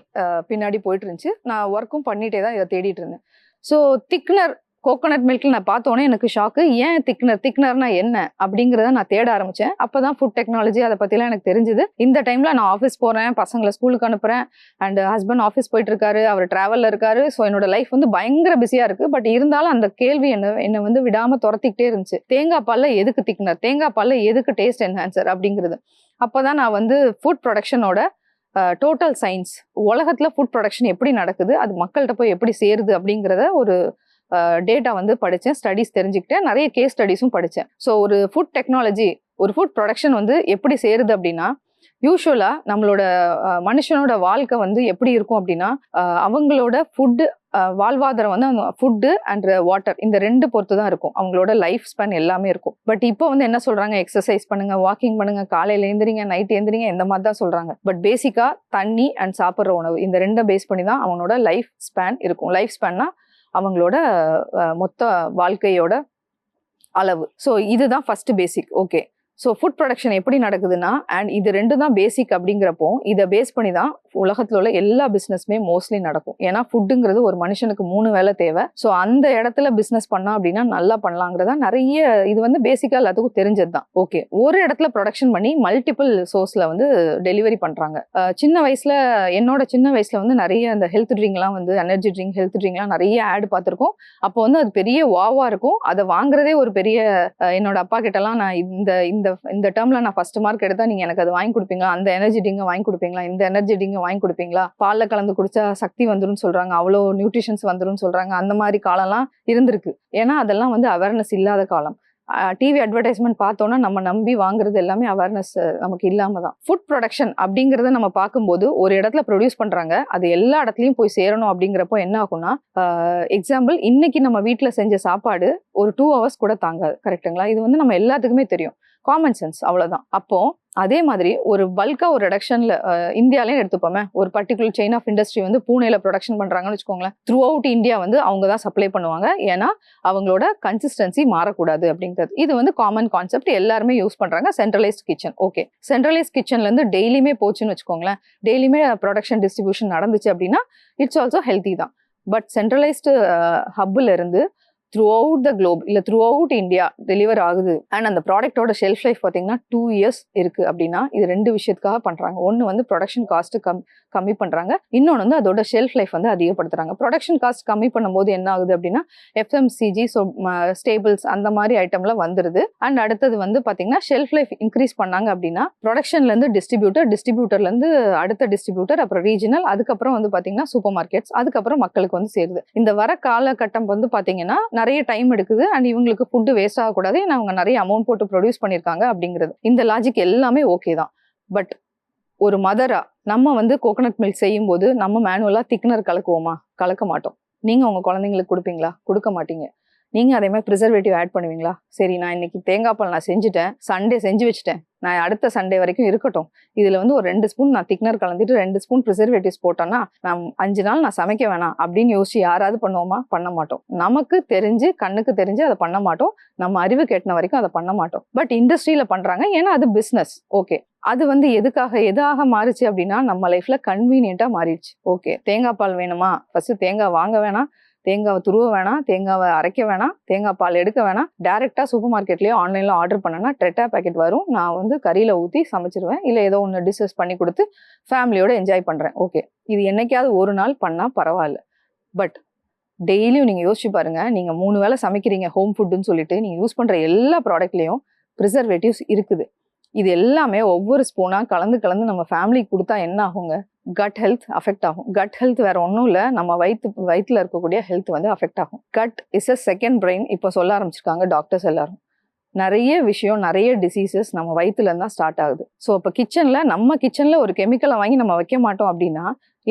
பின்னாடி போயிட்டு இருந்துச்சு. நான் ஒர்க்கும் பண்ணிகிட்டே தான் இதை தேடிட்டு இருந்தேன். ஸோ திக்னர் கோகோனட் மில்கில் நான் பார்த்தோன்னே எனக்கு ஷாக்கு. ஏன் திக்னர்னா என்ன அப்படிங்கிறத நான் தேட ஆரம்பித்தேன். அப்போ தான் ஃபுட் டெக்னாலஜி அதை பற்றிலாம் எனக்கு தெரிஞ்சுது. இந்த டைமில் நான் ஆஃபீஸ் போகிறேன், பசங்களை ஸ்கூலுக்கு அனுப்புகிறேன், அண்ட் ஹஸ்பண்ட் ஆஃபீஸ் போயிட்டு இருக்காரு, அவர் ட்ராவலில் இருக்காரு. ஸோ என்னோட லைஃப் வந்து பயங்கர பிஸியாக இருக்குது. பட் இருந்தாலும் அந்த கேள்வி என்னை வந்து விடாமல் துரத்திக்கிட்டே இருந்துச்சு. தேங்காய் பாலில் எதுக்கு திக்னர், தேங்காய் பாலில் எதுக்கு டேஸ்ட் என்ஹான்சர் அப்படிங்கிறது. அப்போ தான் நான் வந்து ஃபுட் ப்ரொடக்ஷனோட டோட்டல் சயின்ஸ், உலகத்தில் ஃபுட் ப்ரொடக்ஷன் எப்படி நடக்குது, அது மக்கள்கிட்ட போய் எப்படி சேருது அப்படிங்கிறத ஒரு டேட்டா வந்து படித்தேன், ஸ்டடீஸ் தெரிஞ்சுக்கிட்டேன், நிறைய கேஸ் ஸ்டடீஸும் படித்தேன். ஸோ ஒரு ஃபுட் டெக்னாலஜி, ஒரு ஃபுட் ப்ரொடக்ஷன் வந்து எப்படி சேருது அப்படின்னா, யூஸ்வலாக நம்மளோட மனுஷனோட வாழ்க்கை வந்து எப்படி இருக்கும் அப்படின்னா, அவங்களோட ஃபுட்டு வாழ்வாதாரம் வந்து அந்த ஃபுட்டு அண்ட் வாட்டர் இந்த 2 பொறுத்து தான் இருக்கும். அவங்களோட லைஃப் ஸ்பேன் எல்லாமே இருக்கும். பட் இப்போ வந்து என்ன சொல்கிறாங்க, எக்ஸசைஸ் பண்ணுங்க, வாக்கிங் பண்ணுங்க, காலையில் எழுந்திரிங்க, நைட் எழுந்திரிங்க, இந்த மாதிரி தான் சொல்கிறாங்க. பட் பேசிக்காக தண்ணி அண்ட் சாப்பிட்ற உணவு இந்த 2 பேஸ் பண்ணி தான் அவனோட லைஃப் ஸ்பேன் இருக்கும். லைஃப் ஸ்பேன்னா அவங்களோட மொத்த வாழ்க்கையோட அளவு. ஸோ இதுதான் ஃபர்ஸ்ட் பேசிக். ஓகே, ஸோ ஃபுட் ப்ரொடக்ஷன் எப்படி நடக்குதுன்னா, அண்ட் இது 2 தான் பேசிக் அப்படிங்கிறப்போ இதை பேஸ் பண்ணி தான் உலகத்தில் உள்ள எல்லா பிஸ்னஸுமே மோஸ்ட்லி நடக்கும். ஏன்னா ஃபுட்டுங்கிறது ஒரு மனுஷனுக்கு 3 வேளை தேவை. ஸோ அந்த இடத்துல பிஸ்னஸ் பண்ணா அப்படின்னா நல்லா பண்ணலாங்கிறதா நிறைய இது வந்து பேசிக்காக எல்லாத்துக்கும் தெரிஞ்சது தான். ஓகே, ஒரு இடத்துல ப்ரொடக்ஷன் பண்ணி மல்டிபிள் சோர்ஸில் வந்து டெலிவரி பண்ணுறாங்க. என்னோட சின்ன வயசில் வந்து நிறைய அந்த ஹெல்த் ட்ரிங்க்லாம் வந்து எனர்ஜி ட்ரிங்க், ஹெல்த் ட்ரிங்க்லாம் நிறைய ஆட் பார்த்துருக்கோம். அப்போ வந்து அது பெரிய வாவாக இருக்கும். அதை வாங்குறதே ஒரு பெரிய என்னோட அப்பா கிட்டலாம் நான் இந்த டேர்ம்ல நான் ஃபர்ஸ்ட் மார்க் எடுத்தா நீங்க எனக்கு அது வாங்கி கொடுப்பீங்களா, அந்த எனர்ஜி ட்ரிங்கை வாங்கி கொடுப்பீங்களா, இந்த எனர்ஜி ட்ரிங்கை வாங்கி கொடுப்பீங்களா, பால்ல கலந்து குடிச்சா சக்தி வந்துடும் சொல்றாங்க, அவ்வளோ நியூட்ரிஷன்ஸ் வந்துடும் சொல்றாங்க. அந்த மாதிரி காலம்லாம் இருந்திருக்கு. ஏன்னா அதெல்லாம் வந்து அவேர்னஸ் இல்லாத காலம். டிவி அட்வர்டைஸ்மெண்ட் பார்த்தோன்னா நம்ம நம்பி வாங்குறது எல்லாமே அவேர்னஸ் நமக்கு இல்லாம தான். ஃபுட் ப்ரொடக்ஷன் அப்படிங்கிறத நம்ம பார்க்கும்போது ஒரு இடத்துல ப்ரொடியூஸ் பண்றாங்க, அது எல்லா இடத்துலையும் போய் சேரணும். அப்படிங்கிறப்போ என்ன ஆகும்னா, எக்ஸாம்பிள் இன்னைக்கு நம்ம வீட்டில் செஞ்ச சாப்பாடு ஒரு 2 hours கூட தாங்காது. கரெக்டுங்களா? இது வந்து நம்ம எல்லாத்துக்குமே தெரியும், காமன் சென்ஸ், அவ்வளவுதான். அப்போ அதே மாதிரி ஒரு பல்கா ஒரு ரிடக்ஷன்ல இந்தியாலையும் எடுத்துப்போமே, ஒரு பர்டிகுலர் செயின் ஆஃப் இண்டஸ்ட்ரி வந்து பூனேல ப்ரொடக்ஷன் பண்றாங்கன்னு வச்சுக்கோங்களேன். த்ரூ அவுட் இந்தியா வந்து அவங்க தான் சப்ளை பண்ணுவாங்க. ஏன்னா அவங்களோட கன்சிஸ்டன்சி மாறக்கூடாது அப்படிங்கிறது. இது வந்து காமன் கான்செப்ட், எல்லாருமே யூஸ் பண்றாங்க. Centralised kitchen. ஓகே, சென்ட்ரலைஸ்ட் கிச்சன்ல இருந்து டெய்லியுமே போச்சுன்னு வச்சுக்கோங்களேன், டெய்லியுமே ப்ரொடக்ஷன் டிஸ்ட்ரிபியூஷன் நடந்துச்சு அப்படின்னா இட்ஸ் ஆல்சோ ஹெல்த்தி தான். பட் சென்ட்ரலைஸ்டு ஹப்ல இருந்து த்ரூ அவுட் த குளோப் இல்லை த்ரூ அவுட் இந்தியா டெலிவர் ஆகுது. அண்ட் அந்த ப்ராடக்டோட ஷெல்ஃப் லைஃப் பார்த்தீங்கன்னா 2 years இருக்கு அப்படின்னா இது 2 விஷயத்துக்காக பண்றாங்க. ஒன்று வந்து ப்ரொடக்ஷன் காஸ்ட் கம்மி பண்றாங்க, இன்னொன்று வந்து அதோட ஷெல்ஃப் லைஃப் வந்து அதிகப்படுத்துறாங்க. ப்ரொடக்ஷன் காஸ்ட் கம்மி பண்ணும்போது என்ன ஆகுது அப்படின்னா FMCG, ஸ்டேபிள்ஸ் அந்த மாதிரி ஐட்டம்லாம் வந்துருது. அண்ட் அடுத்தது வந்து பார்த்தீங்கன்னா ஷெல்ஃப் லைஃப் இன்க்ரீஸ் பண்ணாங்க அப்படின்னா ப்ரொடக்ஷன்லேருந்து டிஸ்ட்ரிபியூட்டர்லேருந்து அடுத்த டிஸ்ட்ரிபியூட்டர், அப்புறம் ரீஜனல், அதுக்கப்புறம் வந்து பார்த்தீங்கன்னா சூப்பர் மார்க்கெட்ஸ், அதுக்கப்புறம் மக்களுக்கு வந்து சேருது. இந்த வர காலகட்டம் வந்து பார்த்தீங்கன்னா நிறைய டைம் எடுக்குது அண்ட் இவங்களுக்கு ஃபுட்டு வேஸ்ட் ஆகக்கூடாது, ஏன்னா அவங்க நிறைய அமௌண்ட் போட்டு ப்ரொடியூஸ் பண்ணியிருக்காங்க அப்படிங்கிறது. இந்த லாஜிக் எல்லாமே ஓகே தான். பட் ஒரு மதரா நம்ம வந்து கோகோனட் மில்க் செய்யும் போது நம்ம மேனுவலா திக்னர் கலக்குவோமா? கலக்க மாட்டோம். நீங்க உங்க குழந்தைங்களுக்கு கொடுப்பீங்களா? கொடுக்க மாட்டீங்க. நீங்க அதே மாதிரி ப்ரிசர்வேட்டிவ் ஆட் பண்ணுவீங்களா? சரி, நான் இன்னைக்கு தேங்காய் பால் நான் செஞ்சுட்டேன், சண்டே செஞ்சு வச்சுட்டேன், நான் அடுத்த சண்டே வரைக்கும் இருக்கட்டும், இதுல வந்து ஒரு 2 ஸ்பூன் நான் திக்னர் கலந்துட்டு 2 ஸ்பூன் ப்ரிசர்வேட்டிவ்ஸ் போட்டோன்னா நான் 5 நாள் நான் சமைக்க வேணாம் அப்படின்னு யோசிச்சு யாராவது பண்ணுவோமா? பண்ண மாட்டோம். நமக்கு தெரிஞ்சு கண்ணுக்கு தெரிஞ்சு அதை பண்ண மாட்டோம். நம்ம அறிவு கெட்டின வரைக்கும் அதை பண்ண மாட்டோம். பட் இண்டஸ்ட்ரியில பண்றாங்க, ஏன்னா அது பிசினஸ். ஓகே, அது வந்து எதாக மாறுச்சு அப்படின்னா நம்ம லைஃப்ல கன்வீனியன்ட்டா மாறிடுச்சு. ஓகே, தேங்காய் பால் வேணுமா? ஃபர்ஸ்ட் தேங்காய் வாங்க வேணாம், தேங்காவை துருவ வேணாம், தேங்காவை அரைக்க வேணாம், தேங்காய் பால் எடுக்க வேணாம், டைரெக்டாக சூப்பர் மார்க்கெட்லேயோ ஆன்லைனில் ஆர்டர் பண்ணேன்னா டெட்டா பேக்கெட் வரும், நான் வந்து கறியில் ஊற்றி சமைச்சிருவேன், இல்லை ஏதோ ஒன்று டிஷ்ஷஸ் பண்ணி கொடுத்து ஃபேமிலியோட என்ஜாய் பண்ணுறேன். ஓகே, இது என்னைக்காவது ஒரு நாள் பண்ணால் பரவாயில்ல. பட் டெய்லியும் நீங்கள் யோசிச்சு பாருங்க, நீங்கள் 3 வேளை சமைக்கிறீங்க ஹோம் ஃபுட்டுன்னு சொல்லிட்டு நீங்கள் யூஸ் பண்ணுற எல்லா ப்ராடக்ட்லேயும் ப்ரிசர்வேட்டிவ்ஸ் இருக்குது. இது எல்லாமே ஒவ்வொரு ஸ்பூனாக கலந்து நம்ம ஃபேமிலிக்கு கொடுத்தா என்ன ஆகுங்க? கட் ஹெல்த் அஃபெக்ட் ஆகும். கட் ஹெல்த் வேற ஒன்றும் இல்லை, நம்ம வயிற்றுல இருக்கக்கூடிய ஹெல்த் வந்து அஃபெக்ட் ஆகும். Cut is a second brain இப்போ சொல்ல ஆரம்பிச்சிருக்காங்க டாக்டர்ஸ் எல்லாரும். நிறைய விஷயம், நிறைய டிசீசஸ் நம்ம வயிற்றுல இருந்தா ஸ்டார்ட் ஆகுது. ஸோ இப்போ நம்ம கிச்சன்ல ஒரு கெமிக்கலை வாங்கி நம்ம வைக்க மாட்டோம் அப்படின்னா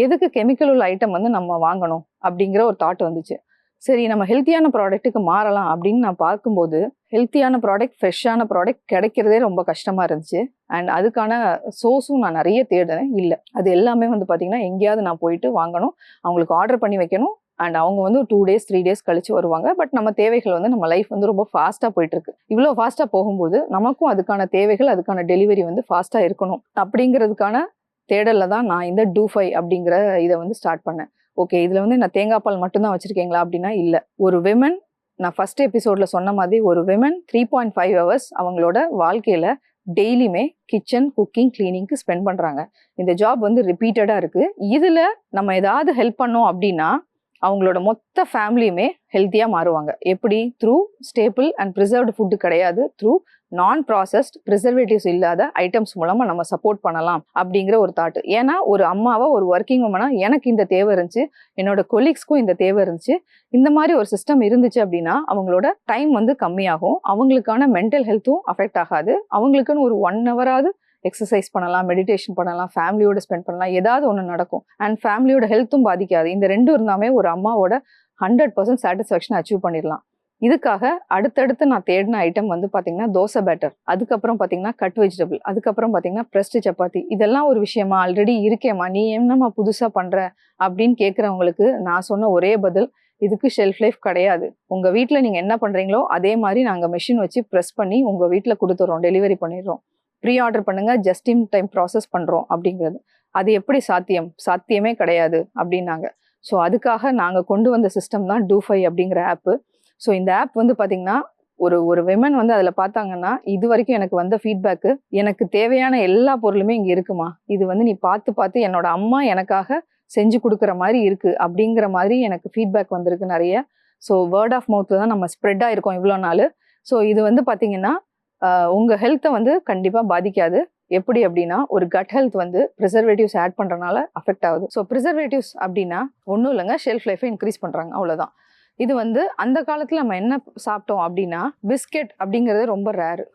எதுக்கு கெமிக்கல் உள்ள ஐட்டம் வந்து நம்ம வாங்கணும் அப்படிங்கிற ஒரு தாட் வந்துச்சு. சரி, நம்ம ஹெல்த்தியான ப்ராடக்ட்டுக்கு மாறலாம் அப்படின்னு நான் பார்க்கும்போது ஹெல்த்தியான ப்ராடக்ட், ஃப்ரெஷ்ஷான ப்ராடக்ட் கிடைக்கிறதே ரொம்ப கஷ்டமா இருந்துச்சு. அண்ட் அதுக்கான சோர்ஸும் நான் நிறைய தேடினேன், இல்லை. அது எல்லாமே வந்து பார்த்தீங்கன்னா எங்கேயாவது நான் போயிட்டு வாங்கணும், அவங்களுக்கு ஆர்டர் பண்ணி வைக்கணும், அண்ட் அவங்க வந்து 2 days 3 days கழிச்சு வருவாங்க. பட் நம்ம தேவைகள் வந்து நம்ம லைஃப் வந்து ரொம்ப ஃபாஸ்ட்டாக போயிட்டு இருக்கு. இவ்வளோ ஃபாஸ்ட்டாக போகும்போது நமக்கும் அதுக்கான தேவைகள், அதுக்கான டெலிவரி வந்து ஃபாஸ்ட்டாக இருக்கணும் அப்படிங்கிறதுக்கான தேடலில் தான் நான் இந்த டூஃபை அப்படிங்கிற இதை வந்து ஸ்டார்ட் பண்ணேன். ஓகே, இதில் வந்து நான் தேங்காய் பால் மட்டும்தான் வச்சுருக்கீங்களா அப்படின்னா இல்லை. ஒரு விமன், நான் ஃபர்ஸ்ட் எபிசோடில் சொன்ன மாதிரி, ஒரு விமன் 3.5 hours அவங்களோட வாழ்க்கையில் டெய்லியுமே கிச்சன், குக்கிங், கிளீனிங்க்கு ஸ்பெண்ட் பண்ணுறாங்க. இந்த ஜாப் வந்து ரிப்பீட்டடாக இருக்குது. இதில் நம்ம ஏதாவது ஹெல்ப் பண்ணோம் அப்படின்னா அவங்களோட மொத்த ஃபேமிலியுமே ஹெல்த்தியாக மாறுவாங்க. எப்படி? Through stable and preserved food கிடையாது, த்ரூ நான் ப்ராசஸ்ட் ப்ரிசர்வேட்டிவ்ஸ் இல்லாத ஐட்டம்ஸ் மூலமா நம்ம சப்போர்ட் பண்ணலாம் அப்படிங்கிற ஒரு தாட். ஏன்னா ஒரு அம்மாவா, ஒரு ஒர்க்கிங் உமனா எனக்கு இந்த தேவை இருந்துச்சு, என்னோட கொலீக்ஸ்க்கும் இந்த தேவை இருந்துச்சு. இந்த மாதிரி ஒரு சிஸ்டம் இருந்துச்சு அப்படின்னா அவங்களோட டைம் வந்து கம்மியாகும், அவங்களுக்கான மென்டல் ஹெல்த்தும் அஃபெக்ட் ஆகாது, அவங்களுக்குன்னு ஒரு 1 hour எக்ஸசைஸ் பண்ணலாம், மெடிடேஷன் பண்ணலாம், ஃபேமிலியோட ஸ்பெண்ட் பண்ணலாம், ஏதாவது ஒன்று நடக்கும். அண்ட் ஃபேமிலியோட ஹெல்த்தும் பாதிக்காது. இந்த 2 இருந்தாமே ஒரு அம்மாவோட 100% சாட்டிஸ்ஃபேக்ஷன் அச்சீவ் பண்ணிடலாம். இதுக்காக அடுத்தடுத்து நான் தேடின ஐட்டம் வந்து பார்த்தீங்கன்னா தோசை பேட்டர், அதுக்கப்புறம் பார்த்தீங்கன்னா கட் வெஜிடபிள், அதுக்கப்புறம் பார்த்தீங்கன்னா ப்ரெஸ்டு சப்பாத்தி. இதெல்லாம் ஒரு விஷயமா? ஆல்ரெடி இருக்கேம்மா, நீ என்னம்மா புதுசாக பண்ணுற அப்படின்னு கேட்குறவங்களுக்கு நான் சொன்ன ஒரே பதில், இதுக்கு ஷெல்ஃப் லைஃப் கிடையாது. உங்கள் வீட்டில் நீங்கள் என்ன பண்ணுறீங்களோ அதே மாதிரி நாங்கள் மெஷின் வச்சு ப்ரெஸ் பண்ணி உங்கள் வீட்டில் கொடுத்துட்றோம், டெலிவரி பண்ணிடுறோம். ப்ரீ ஆர்டர் பண்ணுங்க, ஜஸ்ட் இன் டைம் ப்ராசஸ் பண்ணுறோம் அப்படிங்கிறது. அது எப்படி சாத்தியம்? சாத்தியமே கிடையாது அப்படின்னாங்க. ஸோ அதுக்காக நாங்கள் கொண்டு வந்த சிஸ்டம் தான் டூஃபை அப்படிங்கிற ஆப்பு. ஸோ இந்த ஆப் வந்து பார்த்தீங்கன்னா ஒரு விமன் வந்து அதில் பார்த்தாங்கன்னா, இது வரைக்கும் எனக்கு வந்த ஃபீட்பேக்கு, எனக்கு தேவையான எல்லா பொருளுமே இங்கே இருக்குமா, இது வந்து நீ பார்த்து என்னோட அம்மா எனக்காக செஞ்சு கொடுக்குற மாதிரி இருக்கு அப்படிங்கிற மாதிரி எனக்கு ஃபீட்பேக் வந்திருக்கு நிறைய. ஸோ வேர்ட் ஆஃப் மவுத்தில் தான் நம்ம ஸ்ப்ரெட் ஆகிருக்கோம் இவ்வளோ நாள். ஸோ இது வந்து பார்த்தீங்கன்னா உங்கள் ஹெல்த்தை வந்து கண்டிப்பாக பாதிக்காது. எப்படி அப்படின்னா, ஒரு கட் ஹெல்த் வந்து ப்ரிசர்வேட்டிவ்ஸ் ஆட் பண்ணுறனால அஃபெக்ட் ஆகுது. ஸோ ப்ரிசர்வேட்டிவ்ஸ் அப்படின்னா ஒன்றும் இல்லைங்க, ஷெல்ஃப் லைஃபை இன்க்ரீஸ் பண்ணுறாங்க, அவ்வளோதான். இது வந்து அந்த காலத்தில் நம்ம என்ன சாப்பிட்டோம் அப்படின்னா, பிஸ்கெட் அப்படிங்கிறது ரொம்ப ரேரு,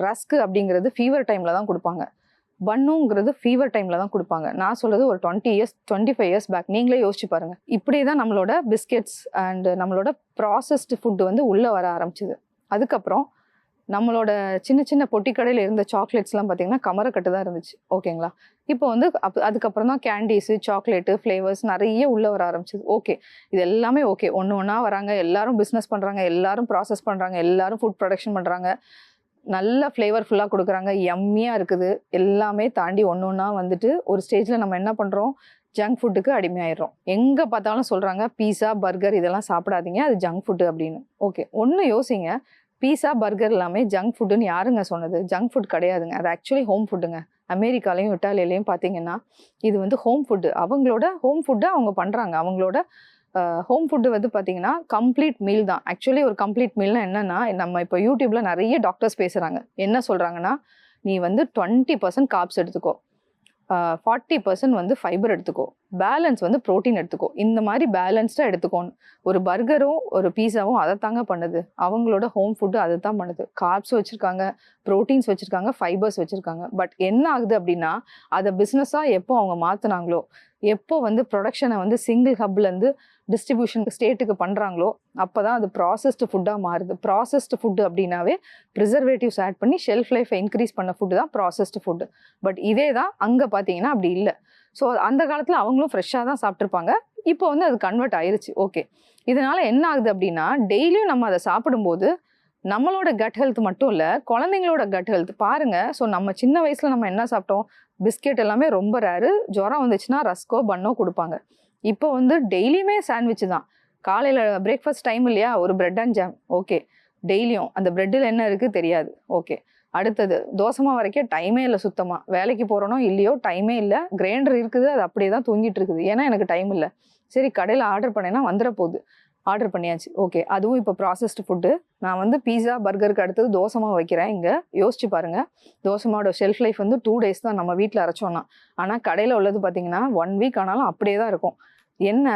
ரஸ்க்கு அப்படிங்கிறது ஃபீவர் டைமில் தான் கொடுப்பாங்க, பன்னுங்கிறது ஃபீவர் டைமில் தான் கொடுப்பாங்க. நான் சொல்கிறது ஒரு 20 years 25 years பேக். நீங்களே யோசிச்சு பாருங்கள். இப்படி தான் நம்மளோட பிஸ்கெட்ஸ் அண்ட் நம்மளோட ப்ராசஸ்டு ஃபுட்டு வந்து உள்ளே வர ஆரம்பிச்சிது. அதுக்கப்புறம் நம்மளோட சின்ன பொட்டி கடையில் இருந்த சாக்லேட்ஸ்லாம் பார்த்தீங்கன்னா கமரக்கட்டு தான் இருந்துச்சு, ஓகேங்களா. இப்போ வந்து அதுக்கப்புறம் தான் கேண்டீஸு, சாக்லேட்டு, ஃப்ளேவர்ஸ் நிறைய உள்ளே வர ஆரம்பிச்சிது. ஓகே, இது எல்லாமே ஓகே, ஒன்றா வராங்க, எல்லாரும் பிஸ்னஸ் பண்ணுறாங்க, எல்லாரும் ப்ராசஸ் பண்ணுறாங்க, எல்லாரும் ஃபுட் ப்ரொடக்ஷன் பண்ணுறாங்க, நல்ல ஃப்ளேவர்ஃபுல்லாக கொடுக்குறாங்க, யம்மியாக இருக்குது. எல்லாமே தாண்டி ஒன்றா வந்துட்டு ஒரு ஸ்டேஜில் நம்ம என்ன பண்ணுறோம், ஜங்க் ஃபுட்டுக்கு அடிமையாயிடுறோம். எங்கே பார்த்தாலும் சொல்கிறாங்க பீஸா, பர்கர் இதெல்லாம் சாப்பிடாதீங்க, அது ஜங்க் ஃபுட்டு அப்படின்னு. ஓகே, ஒன்று யோசிங்க, பீஸா, பர்கர் எல்லாமே ஜங்க் ஃபுட்டுன்னு யாருங்க சொன்னது? ஜங்க் ஃபுட் கிடையாதுங்க, அது ஆக்சுவலி ஹோம் ஃபுட்டுங்க. அமெரிக்காலையும் இட்டாலியிலையும் பார்த்தீங்கன்னா இது வந்து ஹோம் ஃபுட்டு. அவங்களோட ஹோம் ஃபுட்டை அவங்க பண்ணுறாங்க. அவங்களோட ஹோம் ஃபுட்டு வந்து பார்த்தீங்கன்னா கம்ப்ளீட் மீல் தான். ஆக்சுவலி ஒரு கம்ப்ளீட் மீல்னா என்னென்னா, நம்ம இப்போ யூடியூப்பில் நிறைய டாக்டர்ஸ் பேசுகிறாங்க. என்ன சொல்கிறாங்கன்னா, நீ வந்து 20% கார்ப்ஸ் எடுத்துக்கோ, 40% வந்து ஃபைபர் எடுத்துக்கோ, பேலன்ஸ் வந்து ப்ரோட்டீன் எடுத்துக்கோ, இந்த மாதிரி பேலன்ஸ்டாக எடுத்துக்கோன்னு. ஒரு பர்கரும் ஒரு பீஸாவும் அதை தாங்க பண்ணுது. அவங்களோட ஹோம் ஃபுட்டு அதை தான் பண்ணுது. கார்ப்ஸ் வச்சுருக்காங்க, ப்ரோட்டீன்ஸ் வச்சுருக்காங்க, ஃபைபர்ஸ் வச்சுருக்காங்க. பட் என்ன ஆகுது அப்படின்னா, அதை பிஸ்னஸாக எப்போ அவங்க மாற்றினாங்களோ, எப்போ வந்து ப்ரொடக்ஷனை வந்து சிங்கிள் ஹப்லேருந்து டிஸ்ட்ரிபியூஷன் ஸ்டேட்டுக்கு பண்ணுறாங்களோ, அப்போ தான் அது ப்ராசஸ்டு ஃபுட்டாக மாறுது. ப்ராசஸ்டு ஃபுட்டு அப்படின்னாவே ப்ரிசர்வேட்டிவ்ஸ் ஆட் பண்ணி ஷெல்ஃப் லைஃபை இன்க்ரீஸ் பண்ண ஃபுட்டு தான் ப்ராசஸ்டு ஃபுட்டு. பட் இதே தான் அங்கே பார்த்தீங்கன்னா அப்படி இல்லை. ஸோ அந்த காலத்தில் அவங்களும் ஃப்ரெஷ்ஷாக தான் சாப்பிட்ருப்பாங்க. இப்போ வந்து அது கன்வெர்ட் ஆயிருச்சு. ஓகே, இதனால் என்ன ஆகுது அப்படின்னா, டெய்லியும் நம்ம அதை சாப்பிடும்போது நம்மளோட கட் ஹெல்த் மட்டும் இல்லை, குழந்தைங்களோட கட் ஹெல்த் பாருங்கள். ஸோ நம்ம சின்ன வயசில் நம்ம என்ன சாப்பிட்டோம்? பிஸ்கெட் எல்லாமே ரொம்ப ரேரு. ஜுரம் வந்துச்சுன்னா ரஸ்கோ பன்னோ கொடுப்பாங்க. இப்போ வந்து டெய்லியுமே சாண்ட்விச் தான். காலையில் பிரேக்ஃபாஸ்ட் டைம் இல்லையா, ஒரு பிரெட் அண்ட் ஜாம். ஓகே, டெய்லியும் அந்த பிரெட்டில் என்ன இருக்குது தெரியாது. ஓகே, அடுத்தது தோசைமா வரைக்கும் டைமே இல்லை சுத்தமாக. வேலைக்கு போகிறனோ இல்லையோ டைமே இல்லை. கிரைண்டர் இருக்குது, அது அப்படியே தான் தூங்கிட்டு இருக்குது. ஏன்னா எனக்கு டைம் இல்லை. சரி, கடையில் ஆர்டர் பண்ணேன்னா வந்துட போகுது. ஆர்டர் பண்ணியாச்சு. ஓகே, அதுவும் இப்போ ப்ராசஸ்டு ஃபுட்டு. நான் வந்து பீஸா பர்கருக்கு அடுத்தது தோசைமா வைக்கிறேன். இங்கே யோசிச்சு பாருங்கள், தோசைமாவோட ஷெல்ஃப் லைஃப் வந்து 2 days தான் நம்ம வீட்டில் அரைச்சோன்னா. ஆனால் கடையில் உள்ளது பார்த்தீங்கன்னா 1 week ஆனாலும் அப்படியே தான் இருக்கும். என்ன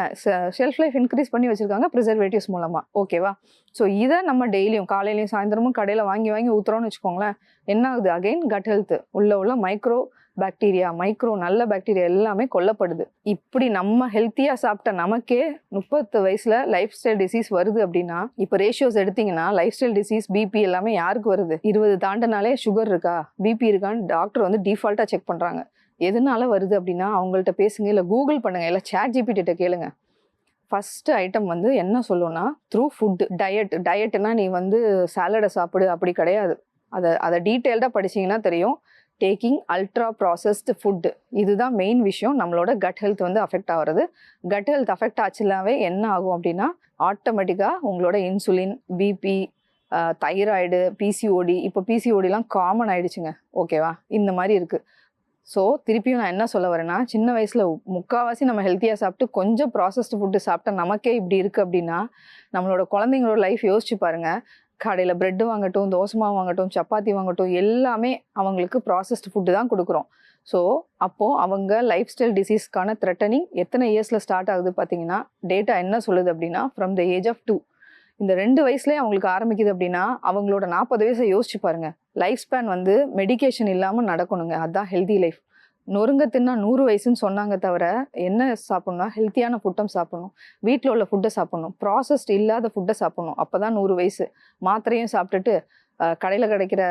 ஷெல்ஃப் லைஃப் இன்க்ரீஸ் பண்ணி வச்சுருக்காங்க ப்ரிசர்வேட்டிவ்ஸ் மூலமாக. ஓகேவா? ஸோ இதை நம்ம டெய்லியும் காலையிலையும் சாயந்தரமும் கடையில் வாங்கி வாங்கி ஊற்றுறோன்னு வச்சுக்கோங்களேன். என்ன ஆகுது? அகைன் கட் ஹெல்த் உள்ள மைக்ரோ பாக்டீரியா, நல்ல பாக்டீரியா எல்லாமே கொல்லப்படுது. இப்படி நம்ம ஹெல்த்தியாக சாப்பிட்ட நமக்கே 30 வயசில் லைஃப் ஸ்டைல் டிசீஸ் வருது அப்படின்னா, இப்போ ரேஷியோஸ் எடுத்திங்கன்னா லைஃப் ஸ்டைல் டிசீஸ், பிபி எல்லாமே யாருக்கு வருது? 20 தாண்டினாலே சுகர் இருக்கா, பிபி இருக்கான்னு டாக்டர் வந்து டிஃபால்ட்டாக செக் பண்ணுறாங்க. எதனால வருது அப்படின்னா, அவங்கள்ட்ட பேசுங்க, இல்லை கூகுள் பண்ணுங்கள், இல்லை ChatGPT கேளுங்க. ஃபஸ்ட்டு ஐட்டம் வந்து என்ன சொல்லுன்னா, த்ரூ ஃபுட்டு. டயட்னா நீ வந்து சாலடை சாப்பிடு அப்படி கிடையாது. அதை டீட்டெயில்டாக படிச்சிங்கன்னா தெரியும். டேக்கிங் அல்ட்ரா ப்ராசஸ்டு ஃபுட்டு, இதுதான் மெயின் விஷயம். நம்மளோட கட் ஹெல்த் வந்து அஃபெக்ட் ஆகிறது. கட் ஹெல்த் அஃபெக்ட் ஆச்சுனாவே என்ன ஆகும் அப்படின்னா, ஆட்டோமேட்டிக்காக உங்களோட இன்சுலின், பிபி, தைராய்டு, பிசிஓடி, இப்போ பிசிஓடிலாம் காமன் ஆயிடுச்சுங்க. ஓகேவா? இந்த மாதிரி இருக்குது. ஸோ திருப்பியும் நான் என்ன சொல்ல வரேன்னா, சின்ன வயசில் முக்கால்வாசி நம்ம ஹெல்த்தியாக சாப்பிட்டு கொஞ்சம் ப்ராசஸ்டு ஃபுட்டு சாப்பிட்டா நமக்கே இப்படி இருக்குது அப்படின்னா, நம்மளோட குழந்தைங்களோட லைஃப் யோசிச்சு பாருங்கள். கடையில் ப்ரெட்டு வாங்கட்டும், தோசை மாவு வாங்கட்டும், சப்பாத்தி வாங்கட்டும், எல்லாமே அவங்களுக்கு ப்ராசஸ்டு ஃபுட்டு தான் கொடுக்குறோம். ஸோ அப்போது அவங்க லைஃப் ஸ்டைல் டிசீஸ்க்கான த்ரெட்டனிங் எத்தனை இயர்ஸில் ஸ்டார்ட் ஆகுது பார்த்தீங்கன்னா, டேட்டா என்ன சொல்லுது அப்படின்னா, ஃப்ரம் த ஏஜ் ஆஃப் 2. இந்த 2 வயசுலேயே அவங்களுக்கு ஆரம்பிக்குது அப்படின்னா, அவங்களோட 40 வயசை யோசிச்சு பாருங்கள். லைஃப் ஸ்பேன் வந்து மெடிக்கேஷன் இல்லாமல் நடக்கணுங்க. அதுதான் ஹெல்தி லைஃப். நொறுங்க தின்னா 100 வயசுன்னு சொன்னாங்க தவிர, என்ன சாப்பிட்ணும்னா ஹெல்த்தியான ஃபுட்டம் சாப்பிட்ணும், வீட்டில் உள்ள ஃபுட்டை சாப்பிட்ணும், ப்ராசஸ்ட் இல்லாத ஃபுட்டை சாப்பிட்ணும். அப்போ தான் 100 வயசு. மாத்திரையும் சாப்பிட்டுட்டு கடையில் கிடைக்கிற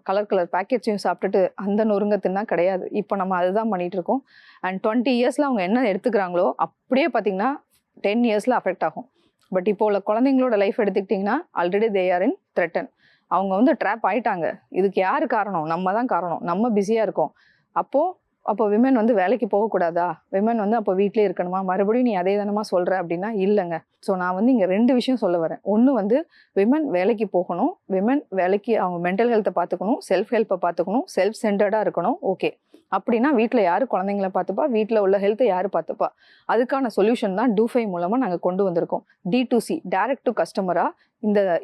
கலர் பேக்கெட்ஸையும் சாப்பிட்டுட்டு அந்த நொறுங்க தின்னா கிடையாது. இப்போ நம்ம அதுதான் பண்ணிகிட்ருக்கோம். அண்ட் 20 இயர்ஸில் அவங்க என்ன எடுத்துக்கிறாங்களோ அப்படியே பார்த்திங்கன்னா 10 இயர்ஸில் அஃபெக்ட் ஆகும். பட் இப்போ உள்ள குழந்தைங்களோட லைஃப் எடுத்துக்கிட்டிங்கன்னா, already they are in threaten. அவங்க வந்து ட்ராப் ஆகிட்டாங்க. இதுக்கு யார் காரணம்? நம்ம தான் காரணம். நம்ம பிஸியாக இருக்கோம். அப்போ விமன் வந்து வேலைக்கு போகக்கூடாதா? விமன் வந்து அப்போ வீட்டிலே இருக்கணுமா? மறுபடியும் நீ அதே தானமா சொல்கிற அப்படின்னா இல்லைங்க. ஸோ நான் வந்து இங்கே 2 விஷயம் சொல்ல வரேன். ஒன்று வந்து விமன் வேலைக்கு போகணும், விமன் வேலைக்கு அவங்க மென்டல் ஹெல்த்தை பார்த்துக்கணும், செல்ஃப் ஹெல்ப்பை பார்த்துக்கணும், செல்ஃப் சென்டர்டாக இருக்கணும். ஓகே, அப்படின்னா வீட்டில் யார் குழந்தைங்கள பார்த்துப்பா? வீட்டில் உள்ள ஹெல்த்தை யார் பார்த்துப்பா? அதுக்கான சொல்யூஷன் தான் DoFi மூலமாக நாங்கள் கொண்டு வந்திருக்கோம். D2C, டைரக்ட் டு கஸ்டமராக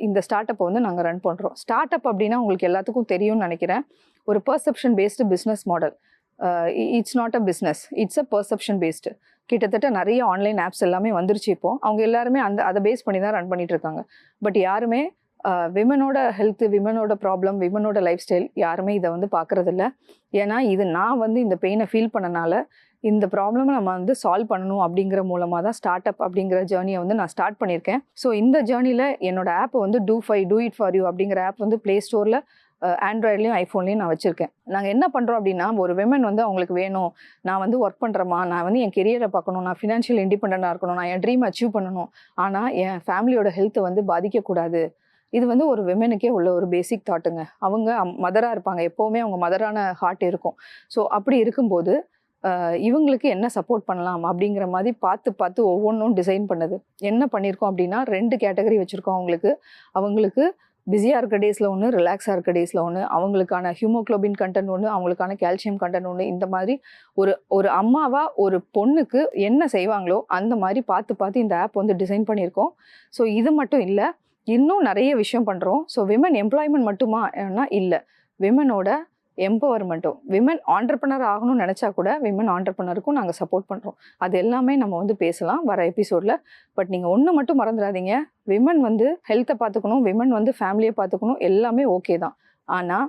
இந்த ஸ்டார்ட் அப்பை வந்து நாங்கள் ரன் பண்ணுறோம். ஸ்டார்ட் அப் அப்படின்னா உங்களுக்கு எல்லாத்துக்கும் தெரியும்னு நினைக்கிறேன். ஒரு perception based business model. It's not a business, it's a perception based. கிட்டத்தட்ட நிறைய ஆன்லைன் ஆப்ஸ் எல்லாமே வந்துருச்சு. இப்போது அவங்க எல்லாருமே அதை பேஸ் பண்ணி தான் ரன் பண்ணிட்டு இருக்காங்க. பட் யாருமே விமனோட ஹெல்த்து, விமனோட ப்ராப்ளம், விமனோட லைஃப் ஸ்டைல் யாருமே இதை வந்து பார்க்குறதில்ல. ஏன்னா இது நான் வந்து இந்த பெயினை ஃபீல் பண்ணனால இந்த ப்ராப்ளமை நம்ம வந்து சால்வ் பண்ணணும் அப்படிங்கிற மூலமாக தான் ஸ்டார்ட் அப் அப்படிங்கிற ஜேர்னியை வந்து நான் ஸ்டார்ட் பண்ணியிருக்கேன். ஸோ இந்த ஜேர்னியில் என்னோட ஆப்பை வந்து DoFi, do it for you அப்படிங்கிற ஆப் வந்து ப்ளே ஸ்டோரில் ஆண்ட்ராய்ட்லேயும் ஐஃபோன்லேயும் நான் வச்சுருக்கேன். நாங்கள் என்ன பண்ணுறோம் அப்படின்னா, ஒரு விமன் வந்து அவங்களுக்கு வேணும், நான் வந்து ஒர்க் பண்ணுறேம்மா, நான் வந்து என் கெரியரை பார்க்கணும், நான் ஃபினான்ஷியல் இண்டிபெண்ட்டாக இருக்கணும், நான் என் ட்ரீம் அச்சீவ் பண்ணணும், ஆனால் என் ஃபேமிலியோட ஹெல்த்தை வந்து பாதிக்கக்கூடாது. இது வந்து ஒரு விமனுக்கே உள்ள ஒரு பேசிக் தாட்டுங்க. அவங்க மதராக இருப்பாங்க, எப்போவுமே அவங்க மதரான ஹார்ட் இருக்கும். ஸோ அப்படி இருக்கும்போது இவங்களுக்கு என்ன சப்போர்ட் பண்ணலாம் அப்படிங்கிற மாதிரி பார்த்து ஒவ்வொன்றும் டிசைன் பண்ணுது. என்ன பண்ணியிருக்கோம் அப்படின்னா, 2 கேட்டகரி வச்சுருக்கோம். அவங்களுக்கு பிஸியாக இருக்க டேஸில் ஒன்று, ரிலாக்ஸாக இருக்க டேஸில் ஒன்று, அவங்களுக்கான ஹியூமோக்ளோபின் கண்டென்ட் ஒன்று, அவங்களுக்கான கால்சியம் கண்டென்ட் ஒன்று. இந்த மாதிரி ஒரு அம்மாவாக ஒரு பொண்ணுக்கு என்ன செய்வாங்களோ அந்த மாதிரி பார்த்து இந்த ஆப் வந்து டிசைன் பண்ணியிருக்கோம். ஸோ இது மட்டும் இல்லை, இன்னும் நிறைய விஷயம் பண்ணுறோம். ஸோ விமன் எம்ப்ளாய்மெண்ட் மட்டுமா இல்லை, விமனோட எம்பவர்மெண்ட்டும், விமன் ஆண்டர்பனர் ஆகணும்னு நினச்சா கூட விமன் ஆண்டர்பனருக்கும் நாங்கள் சப்போர்ட் பண்ணுறோம். அது எல்லாமே நம்ம வந்து பேசலாம் வர எபிசோடில். பட் நீங்கள் ஒன்று மட்டும் மறந்துடாதீங்க, விமன் வந்து ஹெல்த்தை பார்த்துக்கணும், விமன் வந்து ஃபேமிலியை பார்த்துக்கணும், எல்லாமே ஓகே தான். ஆனால்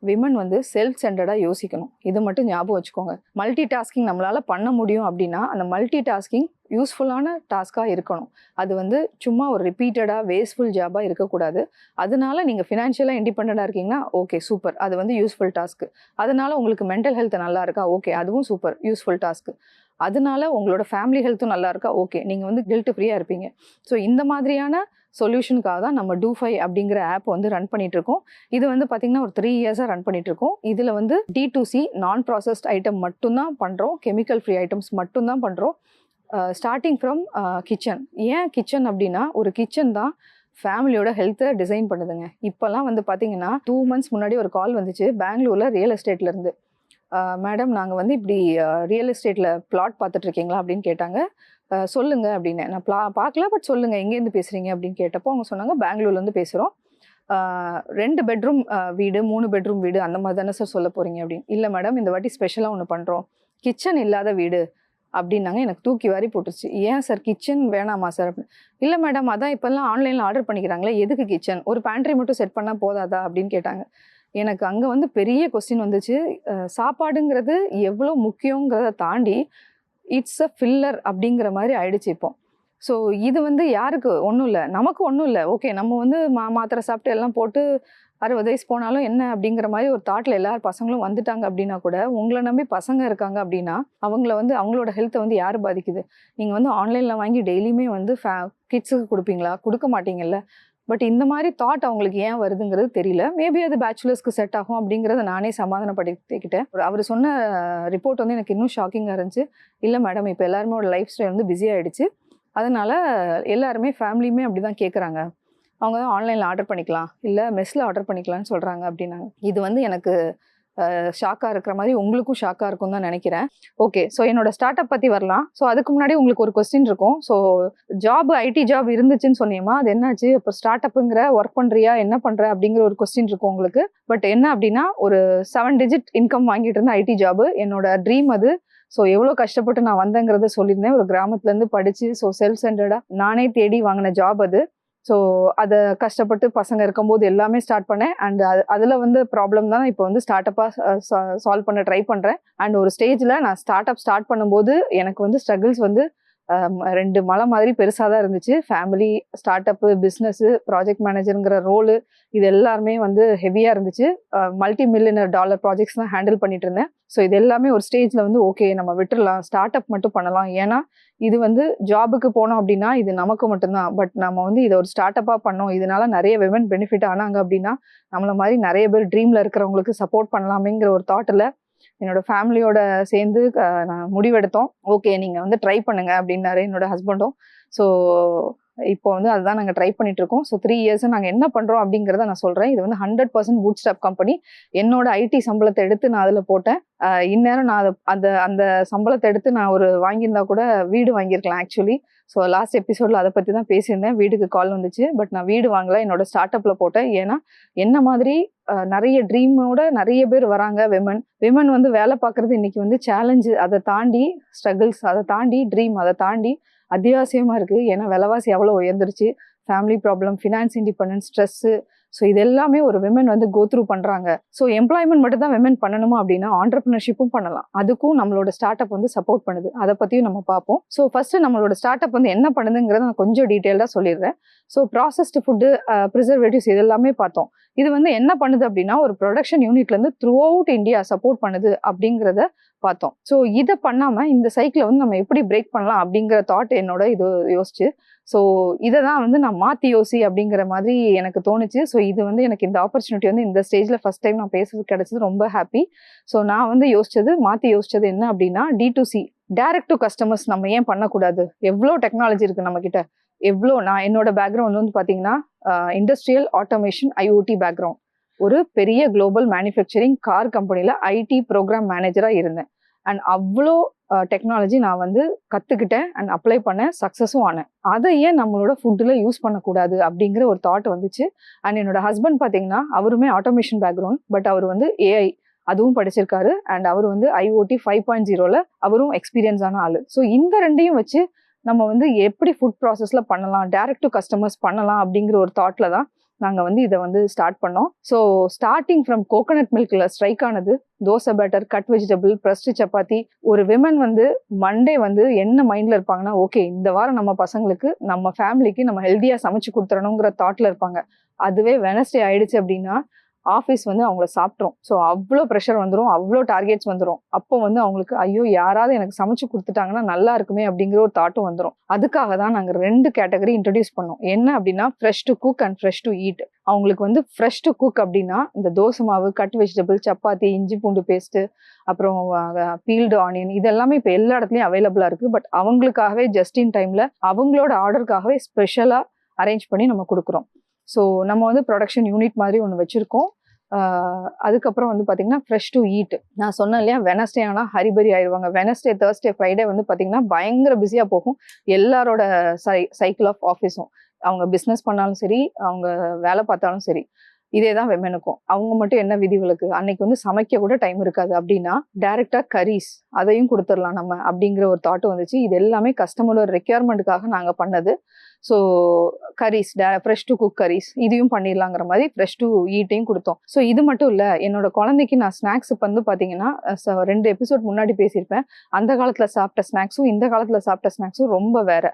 விமன் வந்து செல்ஃப் சென்டர்டாக யோசிக்கணும். இது மட்டும் ஞாபகம் வச்சுக்கோங்க. மல்டி டாஸ்கிங் நம்மளால் பண்ண முடியும் அப்படின்னா அந்த மல்டி டாஸ்கிங் யூஸ்ஃபுல்லான டாஸ்காக இருக்கணும். அது வந்து சும்மா ஒரு ரிப்பீட்டடாக வேஸ்ட்ஃபுல் ஜாபாக இருக்கக்கூடாது. அதனால நீங்கள் ஃபினான்ஷியலாக இண்டிபெண்ட்டாக இருக்கீங்கன்னா ஓகே சூப்பர், அது வந்து யூஸ்ஃபுல் டாஸ்க்கு. அதனால உங்களுக்கு மென்டல் ஹெல்த் நல்லா இருக்கா, ஓகே அதுவும் சூப்பர், யூஸ்ஃபுல் டாஸ்க்கு. அதனால உங்களோட ஃபேமிலி ஹெல்த்தும் நல்லா இருக்கா, ஓகே நீங்கள் வந்து கில்ட் ஃப்ரீயாக இருப்பீங்க. ஸோ இந்த மாதிரியான சொல்யூஷனுக்காக தான் நம்ம டூ5 அப்படிங்கிற ஆப் வந்து ரன் பண்ணிட்டு இருக்கோம். இது வந்து பார்த்தீங்கன்னா ஒரு 3 இயர்ஸாக ரன் பண்ணிட்டு இருக்கோம். இதில் வந்து D2C நான் ப்ராசஸ்ட் ஐட்டம் மட்டும்தான் பண்ணுறோம், கெமிக்கல் ஃப்ரீ ஐட்டம்ஸ் மட்டும்தான் பண்ணுறோம். Starting from kitchen. ஏன் கிச்சன் அப்படின்னா ஒரு கிச்சன் தான் ஃபேமிலியோட ஹெல்த்தை டிசைன் பண்ணுதுங்க. இப்போல்லாம் வந்து பார்த்தீங்கன்னா 2 months முன்னாடி ஒரு கால் வந்துச்சு பெங்களூரில் ரியல் எஸ்டேட்லேருந்து. மேடம் நாங்கள் வந்து இப்படி ரியல் எஸ்டேட்டில் பிளாட் பார்த்துட்ருக்கீங்களா அப்படின்னு கேட்டாங்க. சொல்லுங்க அப்படின்னு. நான் பார்க்கல, பட் சொல்லுங்க எங்கேருந்து பேசுகிறீங்க அப்படின்னு கேட்டப்போ அவங்க சொன்னாங்க பெங்களூர்லேருந்து பேசுகிறோம், 2 bedroom வீடு 3 bedroom வீடு அந்த மாதிரி தானே சார் சொல்ல போகிறீங்க அப்படின்னு. இல்லை மேடம் இந்த வாட்டி ஸ்பெஷலாக ஒன்று பண்ணுறோம், கிச்சன் இல்லாத வீடு அப்படின்னாங்க. எனக்கு தூக்கி வாரி போட்டுருச்சு. ஏன் சார் கிச்சன் வேணாமா சார் அப்படின்னு. இல்லை மேடம் அதான் இப்போல்லாம் ஆன்லைனில் ஆர்டர் பண்ணிக்கிறாங்களே, எதுக்கு கிச்சன், ஒரு பேண்ட்ரி மட்டும் செட் பண்ணால் போதாதா அப்படின்னு கேட்டாங்க. எனக்கு அங்கே வந்து பெரிய கொஸ்டின் வந்துச்சு. சாப்பாடுங்கிறது எவ்வளோ முக்கியங்கிறத தாண்டி இட்ஸ் அ ஃபில்லர் அப்படிங்கிற மாதிரி ஆயிடுச்சு இப்போ. ஸோ இது வந்து யாருக்கு ஒன்றும் இல்லை, நமக்கு ஒன்றும் இல்லை, ஓகே நம்ம வந்து மாத்திரை சாப்பிட்டு எல்லாம் போட்டு 60 வயசு போனாலும் என்ன அப்படிங்கிற மாதிரி ஒரு தாட்டில் எல்லார் பசங்களும் வந்துட்டாங்க அப்படின்னா கூட உங்களை நம்பி பசங்க இருக்காங்க அப்படின்னா அவங்கள வந்து அவங்களோட ஹெல்த்தை வந்து யார் பாதிக்குது? நீங்கள் வந்து ஆன்லைனில் வாங்கி டெய்லியுமே வந்து கிட்ஸுக்கு கொடுப்பீங்களா? கொடுக்க மாட்டீங்கல்ல. பட் இந்த மாதிரி தாட் அவங்களுக்கு ஏன் வருதுங்கிறது தெரியல. மேபி அது பேச்சுலர்ஸ்க்கு செட் ஆகும் அப்படிங்கிறத நானே சமாதானப்படுத்திக்கிட்டேன். அவர் சொன்ன ரிப்போர்ட் வந்து எனக்கு இன்னும் ஷாக்கிங்காக இருந்துச்சு. இல்லை மேடம் இப்போ எல்லாருமே லைஃப் ஸ்டைல் வந்து பிஸி ஆகிடுச்சு, அதனால் எல்லாருமே ஃபேமிலியுமே அப்படி தான் கேட்குறாங்க, அவங்க தான் ஆன்லைனில் ஆர்டர் பண்ணிக்கலாம், இல்லை மெஸ்ஸில் ஆர்டர் பண்ணிக்கலாம்னு சொல்கிறாங்க அப்படின்னாங்க. இது வந்து எனக்கு ஷாக்காக இருக்கிற மாதிரி உங்களுக்கும் ஷாக்காக இருக்கும் தான் நினைக்கிறேன். ஓகே, ஸோ என்னோட ஸ்டார்ட் அப் பற்றி வரலாம். ஸோ அதுக்கு முன்னாடி உங்களுக்கு ஒரு கொஸ்டின் இருக்கும். ஸோ ஜாப் ஐடி ஜாப் இருந்துச்சுன்னு சொன்னியமா, அது என்னாச்சு, இப்போ ஸ்டார்ட் அப்புங்கிற ஒர்க் பண்ணுறியா, என்ன பண்ணுற அப்படிங்கிற ஒரு கொஸ்டின் இருக்கும் உங்களுக்கு. பட் என்ன அப்படின்னா ஒரு 7 digit இன்கம் வாங்கிட்டு இருந்த ஐடி ஜாபு என்னோட ட்ரீம் அது. ஸோ எவ்வளோ கஷ்டப்பட்டு நான் வந்தேங்கிறத சொல்லியிருந்தேன். ஒரு கிராமத்துலேருந்து படித்து ஸோ செல்ஃப் சென்டர்டாக நானே தேடி வாங்கின ஜாப் அது. ஸோ அதை கஷ்டப்பட்டு பசங்க இருக்கும்போது எல்லாமே ஸ்டார்ட் பண்ணேன். அண்ட் அதில் வந்து ப்ராப்ளம் தான் இப்போ வந்து ஸ்டார்ட் அப்பாக சால்வ் பண்ண ட்ரை பண்ணுறேன். அண்ட் ஒரு ஸ்டேஜில் நான் ஸ்டார்ட் பண்ணும்போது எனக்கு வந்து ஸ்ட்ரகிள்ஸ் வந்து 2 மலை மாதிரி பெருசாக தான் இருந்துச்சு. Family, start up, business, project மேனேஜருங்கிற ரோலு, இது எல்லாருமே வந்து ஹெவியாக இருந்துச்சு. $multi-million ப்ராஜெக்ட்ஸ் தான் ஹேண்டில் பண்ணிட்டு இருந்தேன். ஸோ இது எல்லாமே ஒரு ஸ்டேஜில் வந்து ஓகே நம்ம விட்டுடலாம், ஸ்டார்ட் அப் மட்டும் பண்ணலாம். ஏன்னா இது வந்து ஜாபுக்கு போனோம் அப்படின்னா இது நமக்கு மட்டும்தான். பட் நம்ம வந்து இதை ஒரு ஸ்டார்ட் அப்பாக பண்ணோம், இதனால நிறைய விமன் பெனிஃபிட் ஆனாங்க அப்படின்னா நம்மள மாதிரி நிறைய பேர் ட்ரீமில் இருக்கிறவங்களுக்கு சப்போர்ட் பண்ணலாமேங்கிற ஒரு தாட்டில் என்னோட ஃபேமிலியோட சேர்ந்து நான் முடிவெடுத்தோம். ஓகே நீங்கள் வந்து ட்ரை பண்ணுங்க அப்படின்னாரு என்னோட ஹஸ்பண்டும். ஸோ இப்போ வந்து அதுதான் நாங்கள் ட்ரை பண்ணிட்டு இருக்கோம். ஸோ 3 years நாங்கள் என்ன பண்ணுறோம் அப்படிங்கிறத நான் சொல்கிறேன். இது வந்து 100% பூட் ஸ்டாப் கம்பெனி. என்னோட ஐடி சம்பளத்தை எடுத்து நான் அதில் போட்டேன். இந்நேரம் நான் அந்த சம்பளத்தை எடுத்து நான் ஒரு வாங்கியிருந்தா கூட வீடு வாங்கியிருக்கலாம் ஆக்சுவலி. ஸோ லாஸ்ட் எபிசோடில் அதை பற்றி தான் பேசியிருந்தேன். வீட்டுக்கு கால் வந்துச்சு, பட் நான் வீடு வாங்கலை, என்னோட ஸ்டார்ட் அப்பில் போட்டேன். ஏன்னா என்ன மாதிரி நிறைய ட்ரீமோட நிறைய பேர் வராங்க. விமன் வந்து வேலை பார்க்குறது இன்னைக்கு வந்து சேலஞ்சு, அதை தாண்டி ஸ்ட்ரகிள்ஸ், அதை தாண்டி ட்ரீம், அதை தாண்டி அத்தியாவசியமாக இருக்குது. ஏன்னா விலைவாசி எவ்வளோ உயர்ந்துருச்சு, family problem, finance independence, stress. So இது எல்லாமே ஒரு விமன் வந்து கோ த்ரூ பண்ணுறாங்க. ஸோ எம்ப்ளாய்மெண்ட் மட்டும் தான் விமன் பண்ணணுமா அப்படின்னா ஆண்டர்பிரினர்ஷிப்பும் பண்ணலாம். அதுக்கும் நம்மளோட ஸ்டார்ட் அப் வந்து சப்போர்ட் பண்ணுது. அதை பற்றியும் நம்ம பார்ப்போம். ஸோ ஃபஸ்ட்டு நம்மளோட ஸ்டார்ட் அப் வந்து என்ன பண்ணுதுங்கிறத நான் கொஞ்சம் டீட்டெயில்டாக சொல்லிடுறேன். ஸோ ப்ராசஸ்டு ஃபுட்டு, ப்ரிசர்வேட்டிவ்ஸ் இது எல்லாமே பார்த்தோம். இது வந்து என்ன பண்ணுது அப்படின்னா ஒரு ப்ரொடக்ஷன் யூனிட்லேருந்து த்ரூ அவுட் இந்தியா சப்போர்ட் பண்ணுது அப்படிங்கிறத பார்த்தோம். ஸோ இதை பண்ணாமல் இந்த சைக்கிளை வந்து நம்ம எப்படி பிரேக் பண்ணலாம் அப்படிங்கிற தாட் என்னோட இது யோசிச்சு, ஸோ இதை தான் வந்து நான் மாற்றி யோசி அப்படிங்கிற மாதிரி எனக்கு தோணுச்சு. ஸோ இது வந்து எனக்கு இந்த ஆப்பர்ச்சுனிட்டி வந்து இந்த ஸ்டேஜில் ஃபஸ்ட் டைம் நான் பேசுறது கிடைச்சது, ரொம்ப ஹாப்பி. ஸோ நான் வந்து மாற்றி யோசிச்சது என்ன அப்படின்னா D2C, டைரக்ட் டு கஸ்டமர்ஸ் நம்ம ஏன் பண்ணக்கூடாது? எவ்வளோ டெக்னாலஜி இருக்குது நம்மக்கிட்ட, எவ்வளோ. நான் என்னோட பேக்ரவுண்ட் வந்து பார்த்தீங்கன்னா இண்டஸ்ட்ரியல் ஆட்டோமேஷன் IoT பேக்ரவுண்ட். ஒரு பெரிய குளோபல் மேனுஃபேக்சரிங் கார் கம்பெனியில் IT ப்ரோக்ராம் மேனேஜராக இருந்தேன். அண்ட் அவ்வளோ டெக்னாலஜி நான் வந்து கற்றுக்கிட்டேன் அண்ட் அப்ளை பண்ணேன், சக்ஸஸும் ஆனேன். அதை ஏன் நம்மளோட ஃபுட்டில் யூஸ் பண்ணக்கூடாது அப்படிங்கிற ஒரு தாட் வந்துச்சு. அண்ட் என்னோட ஹஸ்பண்ட் பார்த்தீங்கன்னா அவருமே ஆட்டோமேஷன் பேக்ரவுண்ட், பட் அவர் வந்து AI அதுவும் படிச்சிருக்காரு. அண்ட் அவர் வந்து IoT 5.0ல அவரும் எக்ஸ்பீரியன்ஸ் ஆன ஆளு. ஸோ இந்த ரெண்டையும் வச்சு நம்ம வந்து எப்படி ஃபுட் ப்ராசஸ்ல பண்ணலாம், டைரக்ட் டு கஸ்டமர்ஸ் பண்ணலாம் அப்படிங்கிற ஒரு தாட்ல தான் நாங்கள் வந்து இதை வந்து ஸ்டார்ட் பண்ணோம். ஸோ ஸ்டார்டிங் ஃப்ரம் கோகோனட் மில்க்ல ஸ்ட்ரைக் ஆனது dosa batter, cut vegetable, pressed chapati. ஒரு விமன் வந்து மண்டே வந்து என்ன மைண்ட்ல இருப்பாங்கன்னா, ஓகே இந்த வாரம் நம்ம பசங்களுக்கு, நம்ம ஃபேமிலிக்கு நம்ம ஹெல்த்தியா சமைச்சு கொடுத்துறணுங்கிற தாட்ல இருப்பாங்க. அதுவே வெனஸ்டே ஆயிடுச்சு அப்படின்னா ஆஃபீஸ் வந்து அவங்கள சாப்பிட்ரும். ஸோ அவ்வளோ ப்ரெஷர் வந்துடும், அவ்வளோ டார்கெட்ஸ் வந்துடும். அப்போ வந்து அவங்களுக்கு ஐயோ யாராவது எனக்கு சமைச்சு கொடுத்துட்டாங்கன்னா நல்லா இருக்குமே அப்படிங்கிற ஒரு தாட்டும் வந்துடும். அதுக்காக தான் நாங்கள் 2 கேட்டகரி இன்ட்ரடியூஸ் பண்ணோம். என்ன அப்படின்னா fresh to cook and fresh to eat. அவங்களுக்கு வந்து ஃப்ரெஷ் டு குக் அப்படின்னா இந்த தோசை மாவு, கட் வெஜிடபிள், சப்பாத்தி, இஞ்சி பூண்டு பேஸ்ட்டு, அப்புறம் பீல்டு ஆனியன், இதெல்லாமே இப்போ எல்லா இடத்துலையும் அவைலபிளாக இருக்குது. பட் அவங்களுக்காகவே ஜஸ்ட் இன் டைமில் அவங்களோட ஆர்டருக்காகவே ஸ்பெஷலாக அரேஞ்ச் பண்ணி நம்ம கொடுக்குறோம். ஸோ நம்ம வந்து ப்ரொடக்ஷன் யூனிட் மாதிரி ஒன்று வச்சுருக்கோம். அதுக்கப்புறம் வந்து பார்த்தீங்கன்னா ஃப்ரெஷ் டு ஈட். நான் சொன்னேன் இல்லையா, வெனஸ்டே ஆனால் ஹரிபரி ஆயிடுவாங்க. வெனஸ்டே, தேர்ஸ்டே, ஃப்ரைடே வந்து பார்த்தீங்கன்னா பயங்கர பிஸியாக போகும் எல்லாரோட சைக்கிள் ஆஃப் ஆஃபீஸும். அவங்க பிஸ்னஸ் பண்ணாலும் சரி, அவங்க வேலை பார்த்தாலும் சரி, இதே தான் விமனுக்கும். அவங்க மட்டும் என்ன விதிவிலக்கு, அன்னைக்கு வந்து சமைக்க கூட டைம் இருக்காது அப்படின்னா டைரெக்டாக கரீஸ் அதையும் கொடுத்துடலாம் நம்ம அப்படிங்கிற ஒரு தாட் வந்துச்சு. இது எல்லாமே கஸ்டமரோட ரெக்யர்மெண்ட்டுக்காக நாங்கள் பண்ணது. So curries, fresh to cook curries இதையும் பண்ணிடலாங்கிற மாதிரி ஃப்ரெஷ் டு ஈட்டையும் கொடுத்தோம். ஸோ இது மட்டும் இல்லை, என்னோட குழந்தைக்கு நான் ஸ்நாக்ஸ் வந்து பார்த்தீங்கன்னா 2 எபிசோட் முன்னாடி பேசியிருப்பேன். அந்த காலத்தில் சாப்பிட்ட ஸ்நாக்ஸும் இந்த காலத்தில் சாப்பிட்ட ஸ்நாக்ஸும் ரொம்ப வேற.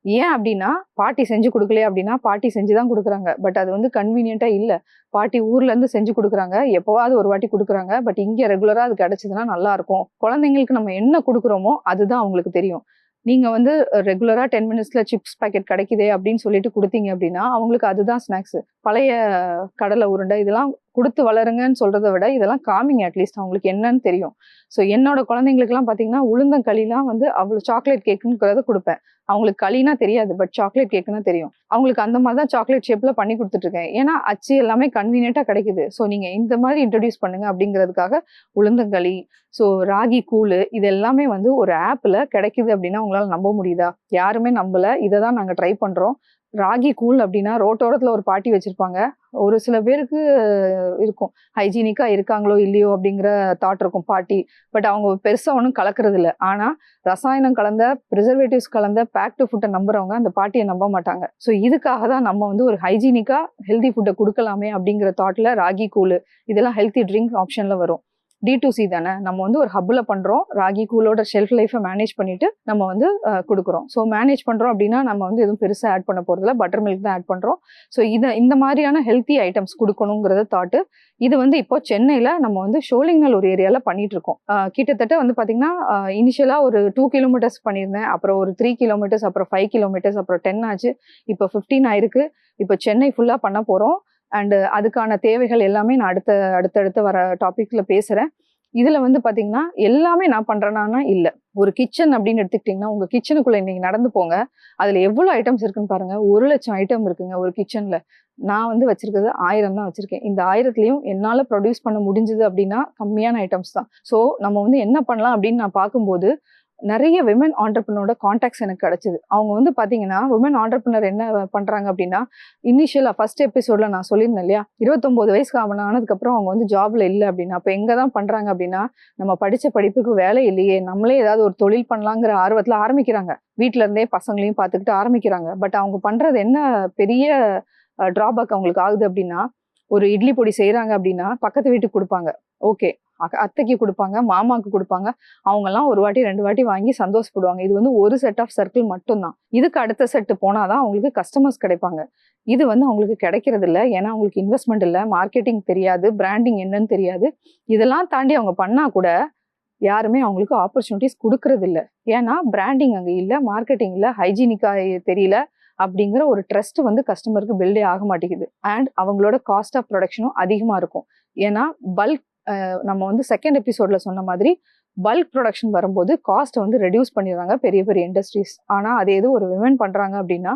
ஏன் அப்படின்னா பாட்டி செஞ்சு கொடுக்கலையே அப்படின்னா பாட்டி செஞ்சு தான் கொடுக்குறாங்க. பட் அது வந்து கன்வீனியன்ட்டாக இல்லை. பாட்டி ஊர்லேருந்து செஞ்சு கொடுக்குறாங்க, எப்போவாவது ஒரு வாட்டி கொடுக்குறாங்க. பட் இங்கே ரெகுலராக அது கிடச்சிதுன்னா நல்லாயிருக்கும். குழந்தைங்களுக்கு நம்ம என்ன கொடுக்குறோமோ அதுதான் அவங்களுக்கு தெரியும். நீங்கள் வந்து ரெகுலராக 10 மினிட்ஸில் சிப்ஸ் பேக்கெட் கிடைக்குதே அப்படின்னு சொல்லிட்டு கொடுத்தீங்க அப்படின்னா அவங்களுக்கு அதுதான் ஸ்நாக்ஸு. பழைய கடலை உருண்டை இதெல்லாம் கொடுத்து வளருங்கன்னு சொல்கிறத விட இதெல்லாம் காமிங்க, அட்லீஸ்ட் அவங்களுக்கு என்னன்னு தெரியும். ஸோ என்னோட குழந்தைங்களுக்குலாம் பார்த்தீங்கன்னா உளுந்தங்களிலாம் வந்து அவ்வளோ சாக்லேட் கேக்குங்கிறத கொடுப்பேன். அவங்களுக்கு களினா தெரியாது, பட் சாக்லேட் கேக்குன்னா தெரியும். அவங்களுக்கு அந்த மாதிரி தான் சாக்லேட் ஷேப்பில் பண்ணி கொடுத்துட்ருக்கேன். ஏன்னா அச்சு எல்லாமே கன்வீனியண்ட்டாக கிடைக்குது. ஸோ நீங்கள் இந்த மாதிரி இன்ட்ரடியூஸ் பண்ணுங்க அப்படிங்கிறதுக்காக உளுந்தங்களி, ஸோ ராகி கூழ், இது எல்லாமே வந்து ஒரு ஆப்பில் கிடைக்குது அப்படின்னா உங்களால் நம்ப முடியுதா? யாருமே நம்பலை. இதை தான் நாங்கள் ட்ரை பண்ணுறோம். ராகி கூழ் அப்படின்னா ரோட்டோரத்தில் ஒரு பாட்டி வச்சுருப்பாங்க. ஒரு சில பேருக்கு இருக்கும், ஹைஜீனிக்காக இருக்காங்களோ இல்லையோ அப்படிங்கிற தாட் இருக்கும் பாட்டி. பட் அவங்க பெருசாக ஒன்றும் கலக்கிறது இல்லை. ஆனால் ரசாயனம் கலந்த, ப்ரிசர்வேட்டிவ்ஸ் கலந்த பேக்டு ஃபுட்டை நம்புறவங்க அந்த பாட்டியை நம்ப மாட்டாங்க. ஸோ இதுக்காக தான் நம்ம வந்து ஒரு ஹைஜீனிக்காக ஹெல்தி ஃபுட்டை கொடுக்கலாமே அப்படிங்கிற தாட்டில் ராகி கூழ் இதெல்லாம் ஹெல்த்தி ட்ரிங்க் ஆப்ஷனில் வரும். D2C தானே, நம்ம வந்து ஒரு ஹப்பில் பண்ணுறோம். ராகி கூலோட ஷெல்ஃப் லைஃப்பை மேனேஜ் பண்ணிட்டு நம்ம வந்து கொடுக்குறோம். ஸோ மேனேஜ் பண்ணுறோம் அப்படின்னா நம்ம வந்து எதுவும் பெருசாக ஆட் பண்ண போகிறதில்ல, பட்டர் மில்க் தான் ஆட் பண்ணுறோம். ஸோ இந்த மாதிரியான ஹெல்த்தி ஐட்டம்ஸ் கொடுக்கணுங்கிறத தாட்டு. இது வந்து இப்போ சென்னையில் நம்ம வந்து ஷோலிங்கல் ஒரு ஏரியாவில் பண்ணிட்டு இருக்கோம். கிட்டத்தட்ட வந்து பார்த்தீங்கன்னா இனிஷியலாக ஒரு 2 கிலோமீட்டர்ஸ் பண்ணியிருந்தேன், அப்புறம் ஒரு 3 கிலோமீட்டர்ஸ், அப்புறம் 5 கிலோமீட்டர்ஸ், அப்புறம் 10 ஆச்சு, இப்போ 15 ஆயிருக்கு. இப்போ சென்னை ஃபுல்லாக பண்ண போகிறோம். அண்டு அதுக்கான தேவைகள் எல்லாமே நான் அடுத்தடுத்து வர டாபிக்ல பேசுகிறேன். இதில் வந்து பார்த்தீங்கன்னா எல்லாமே நான் பண்ணுறேன்னா இல்லை. ஒரு கிச்சன் அப்படின்னு எடுத்துக்கிட்டிங்கன்னா உங்கள் கிச்சனுக்குள்ளே இன்றைக்கி நடந்து போங்க, அதில் எவ்வளோ ஐட்டம்ஸ் இருக்குன்னு பாருங்கள். 1,00,000 ஐட்டம் இருக்குங்க ஒரு கிச்சனில். நான் வந்து வச்சிருக்கிறது 1000 தான் வச்சுருக்கேன். இந்த 1000த்துலேயும் என்னால் ப்ரொடியூஸ் பண்ண முடிஞ்சுது அப்படின்னா கம்மியான ஐட்டம்ஸ் தான். ஸோ நம்ம வந்து என்ன பண்ணலாம் அப்படின்னு நான் பார்க்கும்போது நிறைய விமன் ஆண்டர்பிரினரோட கான்டாக்ட்ஸ் எனக்கு கிடைச்சிது. அவங்க வந்து பார்த்தீங்கன்னா விமன் ஆண்டர்பிரினர் என்ன பண்ணுறாங்க அப்படின்னா, இனிஷியலாக ஃபர்ஸ்ட் எபிசோடில் நான் சொல்லியிருந்தேன் இல்லையா, 29 வயசுக்கு ஆனதுக்கப்புறம் அவங்க வந்து ஜாப்ல இல்லை அப்படின்னா அப்போ எங்கே தான் பண்ணுறாங்க அப்படின்னா, நம்ம படித்த படிப்புக்கு வேலை இல்லையே, நம்மளே ஏதாவது ஒரு தொழில் பண்ணலாங்கிற ஆர்வத்தில் ஆரம்பிக்கிறாங்க. வீட்டில இருந்தே பசங்களையும் பார்த்துக்கிட்டு ஆரம்பிக்கிறாங்க. பட் அவங்க பண்ணுறது என்ன பெரிய ட்ராபேக் அவங்களுக்கு ஆகுது அப்படின்னா, ஒரு இட்லி பொடி செய்கிறாங்க அப்படின்னா பக்கத்து வீட்டுக்கு கொடுப்பாங்க, ஓகே, அத்தைக்கு கொடுப்பாங்க, மாமாவுக்கு கொடுப்பாங்க. அவங்கெல்லாம் ஒரு வாட்டி 2 வாட்டி வாங்கி சந்தோஷப்படுவாங்க. இது வந்து ஒரு செட் ஆஃப் சர்க்கிள் மட்டும்தான். இதுக்கு அடுத்த செட்டு போனாதான் அவங்களுக்கு கஸ்டமர்ஸ் கிடைப்பாங்க. இது வந்து அவங்களுக்கு கிடைக்கிறது இல்லை. ஏன்னா அவங்களுக்கு இன்வெஸ்ட்மெண்ட் இல்லை, மார்க்கெட்டிங் தெரியாது, பிராண்டிங் என்னன்னு தெரியாது. இதெல்லாம் தாண்டி அவங்க பண்ணா கூட யாருமே அவங்களுக்கு ஆப்பர்ச்சுனிட்டிஸ் கொடுக்கறது இல்லை. ஏன்னா பிராண்டிங் அங்கே இல்லை, மார்க்கெட்டிங் இல்லை, ஹைஜீனிக்காக தெரியல அப்படிங்கிற ஒரு ட்ரஸ்ட் வந்து கஸ்டமருக்கு பில்டே ஆக மாட்டேங்குது. அண்ட் அவங்களோட காஸ்ட் ஆஃப் ப்ரொடக்ஷனும் அதிகமாக இருக்கும். ஏன்னா பல்க் நம்ம வந்து செகண்ட் எபிசோட்ல சொன்ன மாதிரி பல்க் ப்ரொடக்ஷன் வரும்போது காஸ்ட் வந்து ரெடியூஸ் பண்ணிடுறாங்க பெரிய பெரிய இண்டஸ்ட்ரீஸ். ஆனால் அதே இது ஒரு விமன் பண்ணுறாங்க அப்படின்னா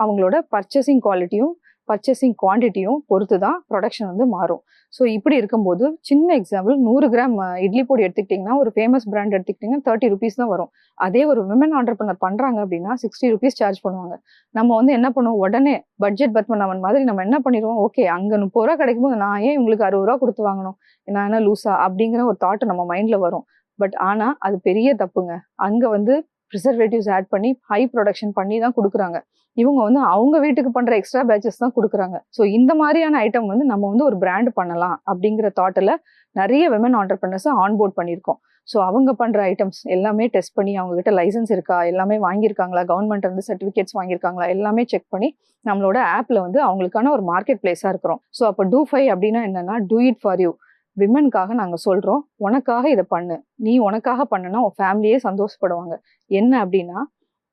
அவங்களோட பர்ச்சேசிங் குவாலிட்டியும் பர்ச்சேசிங் குவான்டிட்டியும் பொறுத்து தான் ப்ரொடக்ஷன் வந்து மாறும். ஸோ இப்படி இருக்கும்போது சின்ன எக்ஸாம்பிள் 100 கிராம் இட்லி பொடி எடுத்துக்கிட்டிங்கன்னா ஒரு ஃபேமஸ் பிராண்ட் எடுத்துக்கிட்டிங்கன்னா 30 ருபீஸ் தான் வரும். அதே ஒரு விமன் ஆண்டர்பிரினர் பண்ணுறாங்க அப்படின்னா 60 ருபீஸ் சார்ஜ் பண்ணுவாங்க. நம்ம வந்து என்ன பண்ணுவோம், உடனே பட்ஜெட் பத்மநாபன் மாதிரி நம்ம என்ன பண்ணிடுவோம், ஓகே அங்கே 30 ரூபா கிடைக்கும்போது நான் ஏன் உங்களுக்கு 60 ரூபா கொடுத்து வாங்கணும், நான் என்ன லூஸா அப்படிங்கிற ஒரு தாட் நம்ம மைண்டில் வரும். பட் ஆனால் அது பெரிய தப்புங்க. அங்கே வந்து ப்ரிசர்வேட்டிவ்ஸ் ஆட் பண்ணி ஹை ப்ரொடக்ஷன் பண்ணி தான் கொடுக்குறாங்க. இவங்க வந்து அவங்க வீட்டுக்கு பண்ற எக்ஸ்ட்ரா பேட்சஸ் தான் கொடுக்குறாங்க. ஸோ இந்த மாதிரியான ஐட்டம் வந்து நம்ம வந்து ஒரு பிராண்ட் பண்ணலாம் அப்படிங்கிற தாட்டில் நிறைய விமன் ஆண்டர்பிரினர்ஸை ஆன்போர்ட் பண்ணியிருக்கோம். ஸோ அவங்க பண்ற ஐட்டம்ஸ் எல்லாமே டெஸ்ட் பண்ணி அவங்க கிட்ட லைசன்ஸ் இருக்கா, எல்லாமே வாங்கியிருக்காங்களா, கவர்மெண்ட் இருந்து சர்டிஃபிகேட்ஸ் வாங்கியிருக்காங்களா, எல்லாமே செக் பண்ணி நம்மளோட ஆப்ல வந்து அவங்களுக்கான ஒரு மார்க்கெட் பிளேஸா இருக்கிறோம். ஸோ அப்போ டூ5 அப்படின்னா என்னன்னா, டூ இட் ஃபார் யூ. விமனுக்காக நாங்கள் சொல்றோம், உனக்காக இதை பண்ணு, நீ உனக்காக பண்ணுனா உன் ஃபேமிலியே சந்தோஷப்படுவாங்க. என்ன அப்படின்னா,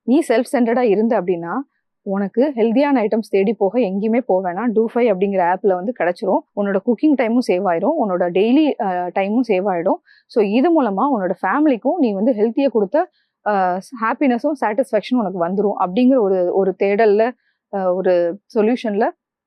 நீ செல்ஃப் சென்டர்டா இருந்த அப்படின்னா உனக்கு ஹெல்தியான ஐட்டம்ஸ் தேடி போக எங்கேயுமே போவேனா, டூ5 அப்படிங்கிற ஆப்ல வந்து கிடைச்சிரும். உன்னோட குக்கிங் டைமும் சேவ் ஆயிடும், உன்னோட டெய்லி டைமும் சேவ் ஆயிடும். ஸோ இது மூலமா உன்னோட ஃபேமிலிக்கும் நீ வந்து ஹெல்த்தியை கொடுத்த ஹாப்பினஸும் சாட்டிஸ்ஃபேக்ஷனும் உனக்கு வந்துடும் அப்படிங்கிற ஒரு தேடல்ல ஒரு சொல்யூஷன்ல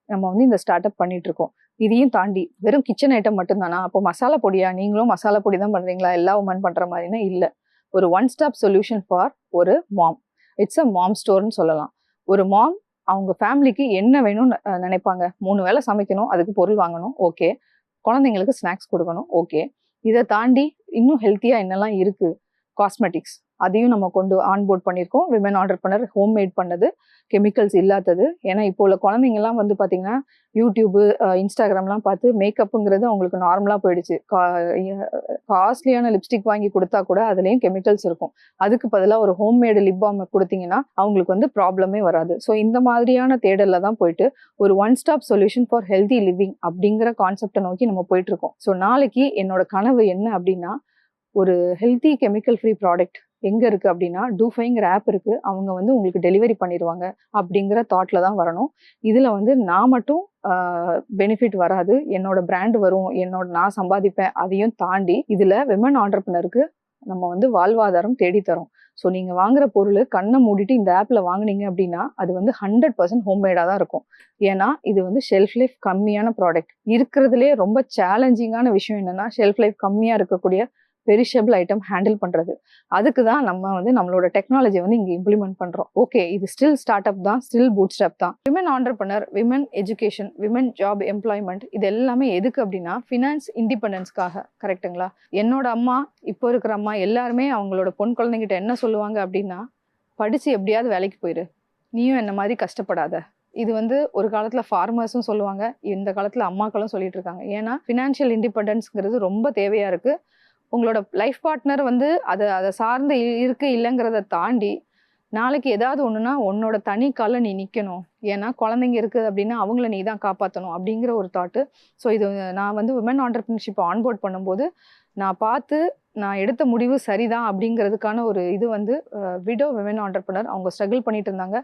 நம்ம வந்து இந்த ஸ்டார்ட் அப் பண்ணிட்டு இருக்கோம். இதையும் தாண்டி வெறும் கிச்சன் ஐட்டம் மட்டும்தானா, அப்போ மசாலா பொடியா, நீங்களும் மசாலா பொடி தான் பண்றீங்களா எல்லா உமன் பண்ற மாதிரினா இல்லை. ஒரு ஒன் ஸ்டாப் சொல்யூஷன் ஃபார் ஒரு மாம். இட்ஸ் அ மாம் ஸ்டோர்னு சொல்லலாம். ஒரு மாம் அவங்க ஃபேமிலிக்கு என்ன வேணும்னு நினைப்பாங்க, 3 வேளை சமைக்கணும், அதுக்கு பொருள் வாங்கணும், ஓகே, குழந்தைங்களுக்கு ஸ்நாக்ஸ் கொடுக்கணும், ஓகே, இதை தாண்டி இன்னும் ஹெல்த்தியா என்னெல்லாம் இருக்கு, காஸ்மெட்டிக்ஸ் அதையும் நம்ம கொண்டு ஆன்போர்ட் பண்ணியிருக்கோம். விமன் ஆண்டர்பிரினர் ஹோம்மேட் பண்ணது, கெமிக்கல்ஸ் இல்லாதது. ஏன்னா இப்போ உள்ள குழந்தைங்கலாம் வந்து பார்த்தீங்கன்னா யூடியூபு இன்ஸ்டாகிராம்லாம் பார்த்து மேக்கப்புங்கிறது அவங்களுக்கு நார்மலாக போயிடுச்சு. காஸ்ட்லியான லிப்ஸ்டிக் வாங்கி கொடுத்தா கூட அதுலேயும் கெமிக்கல்ஸ் இருக்கும். அதுக்கு பதிலாக ஒரு ஹோம்மேடு லிப் பாம் கொடுத்தீங்கன்னா அவங்களுக்கு வந்து ப்ராப்ளமே வராது. ஸோ இந்த மாதிரியான தேடலில் தான் போயிட்டு ஒரு one stop solution for healthy living அப்படிங்கிற கான்செப்டை நோக்கி நம்ம போயிட்டு இருக்கோம். ஸோ நாளைக்கு என்னோட கனவு என்ன அப்படின்னா, ஒரு ஹெல்த்தி கெமிக்கல் ஃப்ரீ ப்ராடக்ட் எங்க இருக்கு அப்படின்னா, டூ5ங்கிற ஆப் இருக்கு, அவங்க வந்து உங்களுக்கு டெலிவரி பண்ணிடுவாங்க அப்படிங்கிற தாட்ல தான் வரணும். இதுல வந்து நான் மட்டும் பெனிஃபிட் வராது, என்னோட பிராண்ட் வரும், நான் சம்பாதிப்பேன். அதையும் தாண்டி இதுல விமன் ஆண்டர்பிரினருக்கு நம்ம வந்து வாழ்வாதாரம் தேடித்தரோம். ஸோ நீங்க வாங்குற பொருள் கண்ணை மூடிட்டு இந்த ஆப்ல வாங்கினீங்க அப்படின்னா அது வந்து 100% ஹோம்மேடா தான் இருக்கும். ஏன்னா இது வந்து ஷெல்ஃப் லைஃப் கம்மியான ப்ராடக்ட். இருக்கிறதுலே ரொம்ப சேலஞ்சிங்கான விஷயம் என்னன்னா, ஷெல்ஃப் லைஃப் கம்மியா இருக்கக்கூடிய பெரிஷபிள் ஐட்டம் ஹேண்டில் பண்றது. அதுக்கு தான் நம்ம வந்து நம்மளோட டெக்னாலஜி வந்து இங்க இம்ப்ளிமெண்ட் பண்றோம். ஓகே, இது ஸ்டில் ஸ்டார்ட் அப் தான், ஸ்டில் பூட் ஸ்டாப் தான். Women entrepreneur, women education, women job employment, இது எல்லாமே எதுக்கு அப்படின்னா ஃபினான்ஸ் இண்டிபெண்டன்ஸ்க்காக. கரெக்டுங்களா? என்னோட அம்மா, இப்போ இருக்கிற அம்மா எல்லாருமே அவங்களோட பொன் குழந்தைங்கிட்ட என்ன சொல்லுவாங்க அப்படின்னா, படிச்சு எப்படியாவது வேலைக்கு போயிரு, நீயும் என்ன மாதிரி கஷ்டப்படாத. இது வந்து ஒரு காலத்துல ஃபார்மர்ஸும் சொல்லுவாங்க, இந்த காலத்துல அம்மாக்களும் சொல்லிட்டு இருக்காங்க. ஏன்னா ஃபினான்ஷியல் இண்டிபெண்டன்ஸ்ங்கிறது ரொம்ப தேவையா இருக்கு. உங்களோட லைஃப் பார்ட்னர் வந்து அதை சார்ந்து இருக்கு இல்லைங்கிறத தாண்டி நாளைக்கு ஏதாவது ஒன்றுனா உன்னோட தனி கால நீ நிற்கணும். ஏன்னா குழந்தைங்க இருக்குது அப்படின்னா அவங்கள நீ தான் காப்பாற்றணும் அப்படிங்கிற ஒரு தாட்டு. ஸோ இது நான் வந்து விமன் ஆண்டர்பிரினர்ஷிப் ஆன்போர்ட் பண்ணும்போது நான் எடுத்த முடிவு சரிதான் அப்படிங்கிறதுக்கான ஒரு இது வந்து விடோ விமன் ஆண்டர்பிரினர் அவங்க ஸ்ட்ரகிள் பண்ணிட்டு இருந்தாங்க.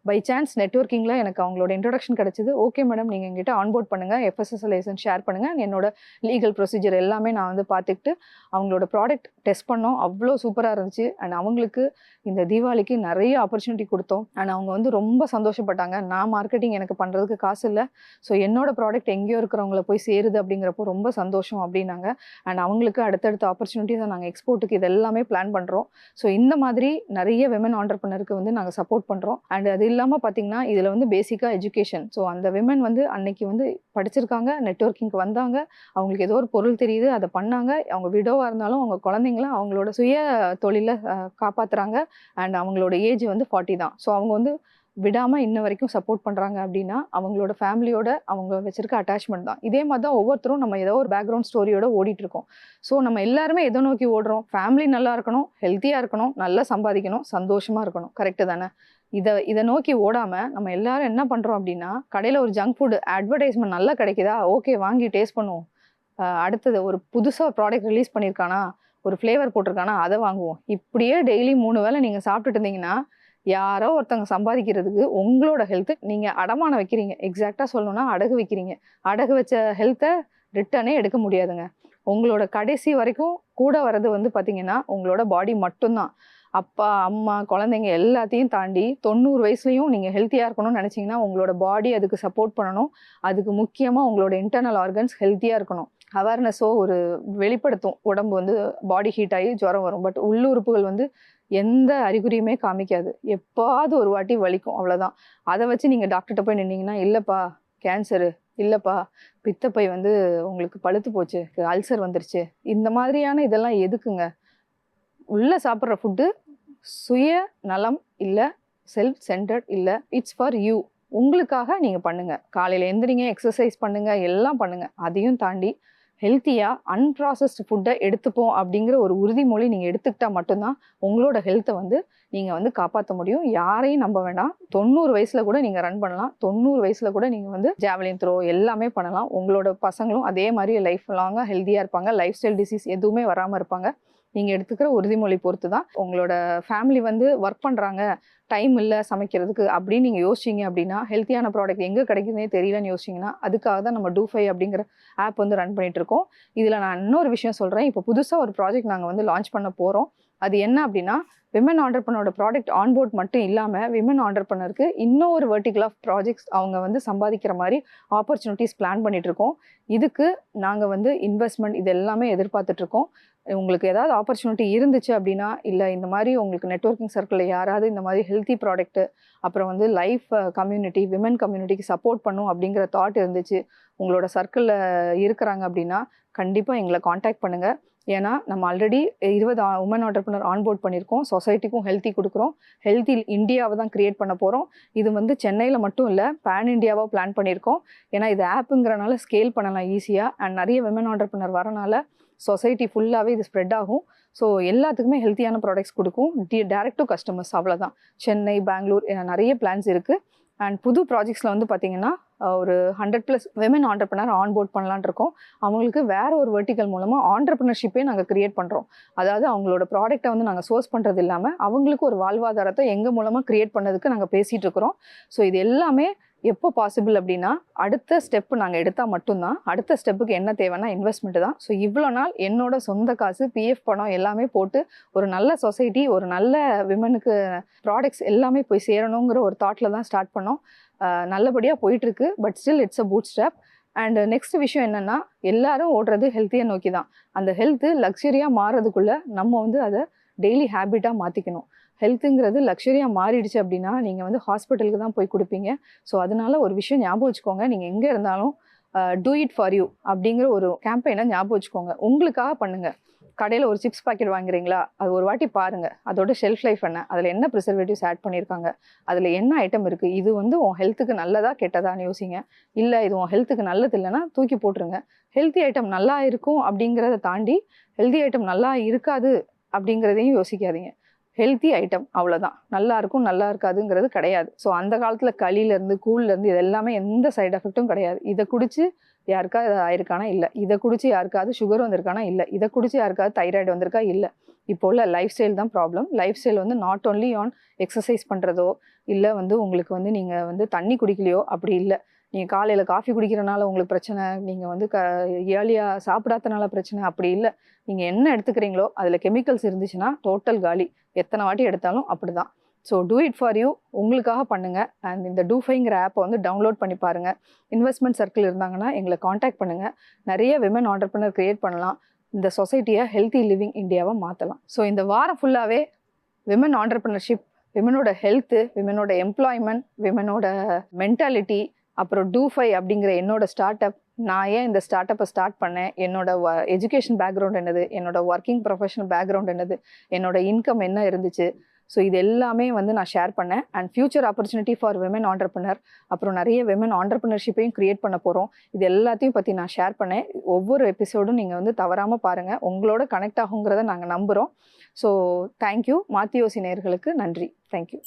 பை சான்ஸ் நெட்வொர்க்கிங்கில் எனக்கு அவங்களோட இன்ட்ரொடக்ஷன் கிடச்சிது. ஓகே மேடம், நீங்கள் எங்கிட்ட ஆன்போர்ட் பண்ணுங்கள், எஃப்எஸ்எஸ்எல் லைசன்ஸ் ஷேர் பண்ணுங்கள், என்னோட லீகல் ப்ரொசீஜர் எல்லாமே நான் வந்து பார்த்துக்கிட்டு அவங்களோட ப்ராடக்ட் டெஸ்ட் பண்ணோம். அவ்வளோ சூப்பராக இருந்துச்சு. அண்ட் அவங்களுக்கு இந்த தீபாவளிக்கு நிறைய ஆப்பர்ச்சுனிட்டி கொடுத்தோம். அண்ட் அவங்க வந்து ரொம்ப சந்தோஷப்பட்டாங்க. நான் மார்க்கெட்டிங் எனக்கு பண்ணுறதுக்கு காசு இல்லை, ஸோ என்னோட ப்ராடக்ட் எங்கேயோ இருக்கிறவங்கள போய் சேருது அப்படிங்கிறப்போ ரொம்ப சந்தோஷம் அப்படின்னாங்க. அண்ட் அவங்களுக்கு அடுத்தடுத்த ஆப்பர்ச்சுனிட்டிஸை நாங்கள் எக்ஸ்போர்ட்டுக்கு இது எல்லாமே பிளான் பண்ணுறோம். ஸோ இந்த மாதிரி நிறைய விமன் ஆண்டர்பிரினருக்கு வந்து நாங்கள் சப்போர்ட் பண்ணுறோம். அண்ட் அது இல்லாமல் பார்த்தீங்கன்னா இதில் வந்து பேசிக்காக எஜுகேஷன். ஸோ அந்த விமன் வந்து அன்னைக்கு வந்து படிச்சிருக்காங்க, நெட்வொர்க்கிங்க்கு வந்தாங்க, அவங்களுக்கு ஏதோ ஒரு பொருள் தெரியுது, அதை பண்ணாங்க. அவங்க விடோவாக இருந்தாலும் அவங்க குழந்தைங்கள அவங்களோட சுய தொழிலை காப்பாற்றுறாங்க. அண்ட் அவங்களோட ஏஜ் வந்து 40 தான். ஸோ அவங்க வந்து விடாமல் இன்ன வரைக்கும் சப்போர்ட் பண்ணுறாங்க அப்படின்னா அவங்களோட ஃபேமிலியோட அவங்க வச்சிருக்க அட்டாச்மெண்ட் தான். இதே மாதிரி தான் ஒவ்வொருத்தரும் நம்ம ஏதோ ஒரு பேக்ரவுண்ட் ஸ்டோரியோட ஓடிட்டு இருக்கோம். ஸோ நம்ம எல்லாருமே எதை நோக்கி ஓடுறோம்? ஃபேமிலி நல்லா இருக்கணும், ஹெல்த்தியாக இருக்கணும், நல்லா சம்பாதிக்கணும், சந்தோஷமாக இருக்கணும். கரெக்டு தானே? இதை நோக்கி ஓடாமல் நம்ம எல்லாரும் என்ன பண்ணுறோம் அப்படின்னா, கடையில் ஒரு ஜங்க் ஃபுட் அட்வர்டைஸ்மெண்ட் நல்லா கிடைக்குதா, ஓகே வாங்கி டேஸ்ட் பண்ணுவோம். அடுத்தது ஒரு புதுசாக ப்ராடக்ட் ரிலீஸ் பண்ணியிருக்கானா, ஒரு ஃப்ளேவர் போட்டிருக்கானா, அதை வாங்குவோம். இப்படியே டெய்லி 3 வேளை நீங்கள் சாப்பிட்டுட்டு இருந்தீங்கன்னா யாரோ ஒருத்தவங்க சம்பாதிக்கிறதுக்கு உங்களோட ஹெல்த்து நீங்கள் அடமானம் வைக்கிறீங்க. எக்ஸாக்டாக சொல்லணும்னா அடகு வைக்கிறீங்க. அடகு வச்ச ஹெல்த்தை ரிட்டர்னே எடுக்க முடியாதுங்க. உங்களோட கடைசி வரைக்கும் கூட வர்றது வந்து பார்த்தீங்கன்னா உங்களோட பாடி மட்டும்தான். அப்பா அம்மா குழந்தைங்க எல்லாத்தையும் தாண்டி 90 வயசுலையும் நீங்கள் ஹெல்த்தியாக இருக்கணும்னு நினச்சிங்கன்னா உங்களோட பாடி அதுக்கு சப்போர்ட் பண்ணணும். அதுக்கு முக்கியமாக உங்களோட இன்டர்னல் ஆர்கன்ஸ் ஹெல்த்தியாக இருக்கணும். அவேர்னஸோ ஒரு வெளிப்படுத்தும், உடம்பு வந்து பாடி ஹீட் ஆகி ஜுரம் வரும். பட் உள்ளுறுப்புகள் வந்து எந்த அறிகுறியுமே காமிக்காது. எப்பாவது ஒரு வாட்டி வலிக்கும், அவ்வளோதான். அதை வச்சு நீங்கள் டாக்டர்கிட்ட போய் நின்னீங்கன்னா, இல்லைப்பா கேன்சரு, இல்லைப்பா பித்தப்பை வந்து உங்களுக்கு பழுத்து போச்சு, அல்சர் வந்துருச்சு, இந்த மாதிரியான இதெல்லாம் எதுக்குங்க? உள்ள சாப்பிட்ற ஃபுட்டு சுய நலம் இல்லை, செல்ஃப் சென்டர்ட் இல்லை, இட்ஸ் ஃபார் யூ. உங்களுக்காக நீங்கள் பண்ணுங்கள். காலையில் எந்திரிங்க, எக்ஸசைஸ் பண்ணுங்கள், எல்லாம் பண்ணுங்கள். அதையும் தாண்டி ஹெல்த்தியாக அன்ப்ராசஸ்டு ஃபுட்டை எடுத்துப்போம் அப்படிங்கிற ஒரு உறுதிமொழி நீங்கள் எடுத்துக்கிட்டால் மட்டும்தான் உங்களோட ஹெல்த்தை வந்து நீங்கள் வந்து காப்பாற்ற முடியும். யாரையும் நம்ப வேண்டாம். 90 வயசில் கூட நீங்கள் ரன் பண்ணலாம். 90 வயசில் கூட நீங்கள் வந்து ஜாவலின் த்ரோ எல்லாமே பண்ணலாம். உங்களோட பசங்களும் அதே மாதிரி லைஃப் லாங்காக ஹெல்த்தியாக இருப்பாங்க. லைஃப் ஸ்டைல் டிசீஸ் எதுவுமே வராமல் இருப்பாங்க. நீங்கள் எடுத்துக்கிற உறுதிமொழி பொறுத்து தான். உங்களோட ஃபேமிலி வந்து ஒர்க் பண்ணுறாங்க, டைம் இல்லை சமைக்கிறதுக்கு அப்படின்னு நீங்கள் யோசிச்சிங்க அப்படின்னா, ஹெல்த்தியான ப்ராடக்ட் எங்கே கிடைக்குதுனே தெரியலன்னு யோசிச்சிங்கன்னா, அதுக்காக தான் நம்ம டூஃபை அப்படிங்கிற ஆப் வந்து ரன் பண்ணிட்டு இருக்கோம். இதில் நான் இன்னொரு விஷயம் சொல்கிறேன். இப்போ புதுசாக ஒரு ப்ராஜெக்ட் நாங்கள் வந்து லான்ச் பண்ண போகிறோம். அது என்ன அப்படின்னா, விமன் ஆண்டர்பனரோட ப்ராடக்ட் ஆன்போர்ட் மட்டும் இல்லாமல் விமன் ஆண்டர்பனருக்கு இன்னொரு வெர்டிகல் ஆஃப் ப்ராஜெக்ட்ஸ் அவங்க வந்து சம்பாதிக்கிற மாதிரி ஆப்பர்ச்சுனிட்டிஸ் பிளான் பண்ணிட்டு இருக்கோம். இதுக்கு நாங்கள் வந்து இன்வெஸ்ட்மெண்ட் இது எல்லாமே எதிர்பார்த்துட்ருக்கோம். உங்களுக்கு ஏதாவது ஆப்பர்ச்சுனிட்டி இருந்துச்சு அப்படின்னா, இல்லை இந்த மாதிரி உங்களுக்கு நெட்வொர்க்கிங் சர்க்கிளில் யாராவது இந்த மாதிரி ஹெல்த்தி ப்ராடக்ட்டு, அப்புறம் வந்து லைஃப் கம்யூனிட்டி, விமன் கம்யூனிட்டிக்கு சப்போர்ட் பண்ணும் அப்படிங்கிற தாட் இருந்துச்சு, உங்களோட சர்க்கிளில் இருக்கிறாங்க அப்படின்னா கண்டிப்பாக எங்களை காண்டாக்ட் பண்ணுங்கள். ஏன்னா நம்ம ஆல்ரெடி 20 உமன் ஆண்டர்பனர் ஆன்போர்ட் பண்ணியிருக்கோம். சொசைட்டிக்கும் ஹெல்த்தி கொடுக்குறோம். ஹெல்த்தி இந்தியாவை தான் கிரியேட் பண்ண போகிறோம். இது வந்து சென்னையில் மட்டும் இல்லை, பேன் இண்டியாவாக பிளான் பண்ணியிருக்கோம். ஏன்னா இது ஆப்புங்கிறனால ஸ்கேல் பண்ணலாம் ஈஸியாக. அண்ட் நிறைய விமன் ஆண்டர்பனர் வரனால சொசைட்டி ஃபுல்லாகவே இது ஸ்ப்ரெட் ஆகும். ஸோ எல்லாத்துக்குமே ஹெல்த்தியான ப்ராடக்ட்ஸ் கொடுக்கும். டைரக்ட் டு கஸ்டமர்ஸ், அவ்வளோதான். சென்னை, பெங்களூர் நிறைய பிளான்ஸ் இருக்குது. அண்ட் புது ப்ராஜெக்ட்ஸில் வந்து பார்த்திங்கன்னா ஒரு 100+ விமன் ஆண்டர்பனர் ஆன்போர்ட் பண்ணலான் இருக்கோம். அவங்களுக்கு வேறு ஒரு வெர்டிகல் மூலமாக ஆண்டர்பனர்ஷிப்பே நாங்கள் க்ரியேட் பண்ணுறோம். அதாவது அவங்களோட ப்ராடக்ட்டை வந்து நாங்கள் சோர்ஸ் பண்ணுறது இல்லாமல் அவங்களுக்கு ஒரு வாழ்வாதாரத்தை எங்கள் மூலமாக க்ரியேட் பண்ணதுக்கு நாங்கள் பேசிகிட்டு இருக்கிறோம். ஸோ இது எல்லாமே எப்போ பாசிபிள் அப்படின்னா, அடுத்த ஸ்டெப்பு நாங்கள் எடுத்தால் மட்டும்தான். அடுத்த ஸ்டெப்புக்கு என்ன தேவைன்னா இன்வெஸ்ட்மெண்ட்டு தான். ஸோ இவ்வளோ நாள் என்னோட சொந்த காசு, பிஎஃப் பணம் எல்லாமே போட்டு ஒரு நல்ல சொசைட்டி, ஒரு நல்ல விமனுக்கு ப்ராடக்ட்ஸ் எல்லாமே போய் சேரணுங்கிற ஒரு தாட்டில் தான் ஸ்டார்ட் பண்ணோம். நல்லபடியாக போயிட்டுருக்கு. But still it's a boot step. And next விஷயம் என்னென்னா, எல்லாரும் ஓடுறது ஹெல்த்தியை நோக்கி தான். அந்த ஹெல்த்து லக்ஸரியாக மாறுறதுக்குள்ளே நம்ம வந்து அதை டெய்லி ஹேபிட்டாக மாற்றிக்கணும். ஹெல்த்துங்கிறது லக்ஸரியாக மாறிடுச்சு அப்படின்னா நீங்கள் வந்து ஹாஸ்பிட்டலுக்கு தான் போய் கொடுப்பீங்க. ஸோ அதனால ஒரு விஷயம் ஞாபகம் வச்சுக்கோங்க. நீங்கள் எங்கே இருந்தாலும் டூ இட் ஃபார் யூ அப்படிங்கிற ஒரு கேம்பெயினை ஞாபகம் வச்சுக்கோங்க. உங்களுக்காக பண்ணுங்கள். கடையில் ஒரு சிப்ஸ் பாக்கெட் வாங்குறீங்களா, அது ஒரு வாட்டி பாருங்கள். அதோட ஷெல்ஃப் லைஃப் என்ன, அதில் என்ன ப்ரிசர்வேட்டிவ்ஸ் ஆட் பண்ணியிருக்காங்க, அதில் என்ன ஐட்டம் இருக்குது, இது வந்து உன் ஹெல்த்துக்கு நல்லதா கெட்டதான்னு யோசிங்க. இல்லை இது உன் ஹெல்த்துக்கு நல்லது இல்லைன்னா தூக்கி போட்டுருங்க. ஹெல்த்தி ஐட்டம் நல்லா இருக்கும் அப்படிங்கிறத தாண்டி ஹெல்த்தி ஐட்டம் நல்லா இருக்காது அப்படிங்கிறதையும் யோசிக்காதீங்க. ஹெல்த்தி ஐட்டம் அவ்வளோதான். நல்லா இருக்கும் நல்லா இருக்காதுங்கிறது கிடையாது. ஸோ அந்த காலத்தில் களியிலேருந்து கூழ்லேருந்து இது எல்லாமே எந்த சைடு எஃபெக்ட்டும் கிடையாது. இதை குடிச்சு யாருக்காவது ஆயிருக்கானா இல்லை, இதை குடிச்சு யாருக்காவது சுகர் வந்திருக்கானா இல்லை, இதை குடிச்சு யாருக்காவது தைராய்டு வந்திருக்கா இல்லை. இப்போ உள்ள லைஃப் ஸ்டைல் தான் ப்ராப்ளம். லைஃப் ஸ்டைல் வந்து நாட் ஓன்லி ஆன் எக்ஸசைஸ் பண்ணுறதோ, இல்லை வந்து உங்களுக்கு வந்து நீங்கள் வந்து தண்ணி குடிக்கலையோ அப்படி இல்லை. நீங்கள் காலையில் காஃபி குடிக்கிறனால உங்களுக்கு பிரச்சனை, நீங்கள் வந்து ஏர்லியாக சாப்பிடாதனால பிரச்சனை, அப்படி இல்லை. நீங்கள் என்ன எடுத்துக்கிறீங்களோ அதில் கெமிக்கல்ஸ் இருந்துச்சுன்னா டோட்டல் காலி. எத்தனை வாட்டி எடுத்தாலும் அப்படி தான். So do it for you, உங்களுக்காக பண்ணுங்கள். அண்ட் இந்த டூஃபைங்கிற ஆப்பை வந்து டவுன்லோட் பண்ணி பாருங்கள். இன்வெஸ்ட்மெண்ட் சர்க்கிள் இருந்தாங்கன்னா எங்களை காண்டாக்ட் பண்ணுங்கள். நிறைய விமன் ஆண்டர்பனர் க்ரியேட் பண்ணலாம். இந்த சொசைட்டியை ஹெல்த்தி லிவிங் இந்தியாவை மாற்றலாம். ஸோ இந்த வாரம் ஃபுல்லாகவே விமன் ஆண்டர்பனர்ஷிப், விமனோட ஹெல்த்து, விமனோட எம்ப்ளாய்மெண்ட், விமனோட மென்டாலிட்டி, அப்புறம் டூஃபை அப்படிங்கிற என்னோட ஸ்டார்ட் அப், நான் ஏன் இந்த ஸ்டார்ட் அப்பை ஸ்டார்ட் பண்ணேன், என்னோட எஜுகேஷன் பேக்ரவுண்ட் என்னது, என்னோட ஒர்க்கிங் ப்ரொஃபஷனல் பேக்ரவுண்ட் என்னது, என்னோட இன்கம் என்ன இருந்துச்சு, ஸோ இது எல்லாமே வந்து நான் ஷேர் பண்ணேன். And future opportunity for women entrepreneur, அப்புறம் நிறைய விமன் ஆண்டர்பனர்ஷிப்பையும் க்ரியேட் பண்ண போகிறோம். இது எல்லாத்தையும் பற்றி நான் ஷேர் பண்ணேன். ஒவ்வொரு எபிசோடும் நீங்கள் வந்து தவறாமல் பாருங்கள். உங்களோட கனெக்ட் ஆகுங்கிறத நாங்கள் நம்புகிறோம். So thank you. மாற்றி யோசி நேயர்களுக்கு நன்றி. தேங்க்யூ.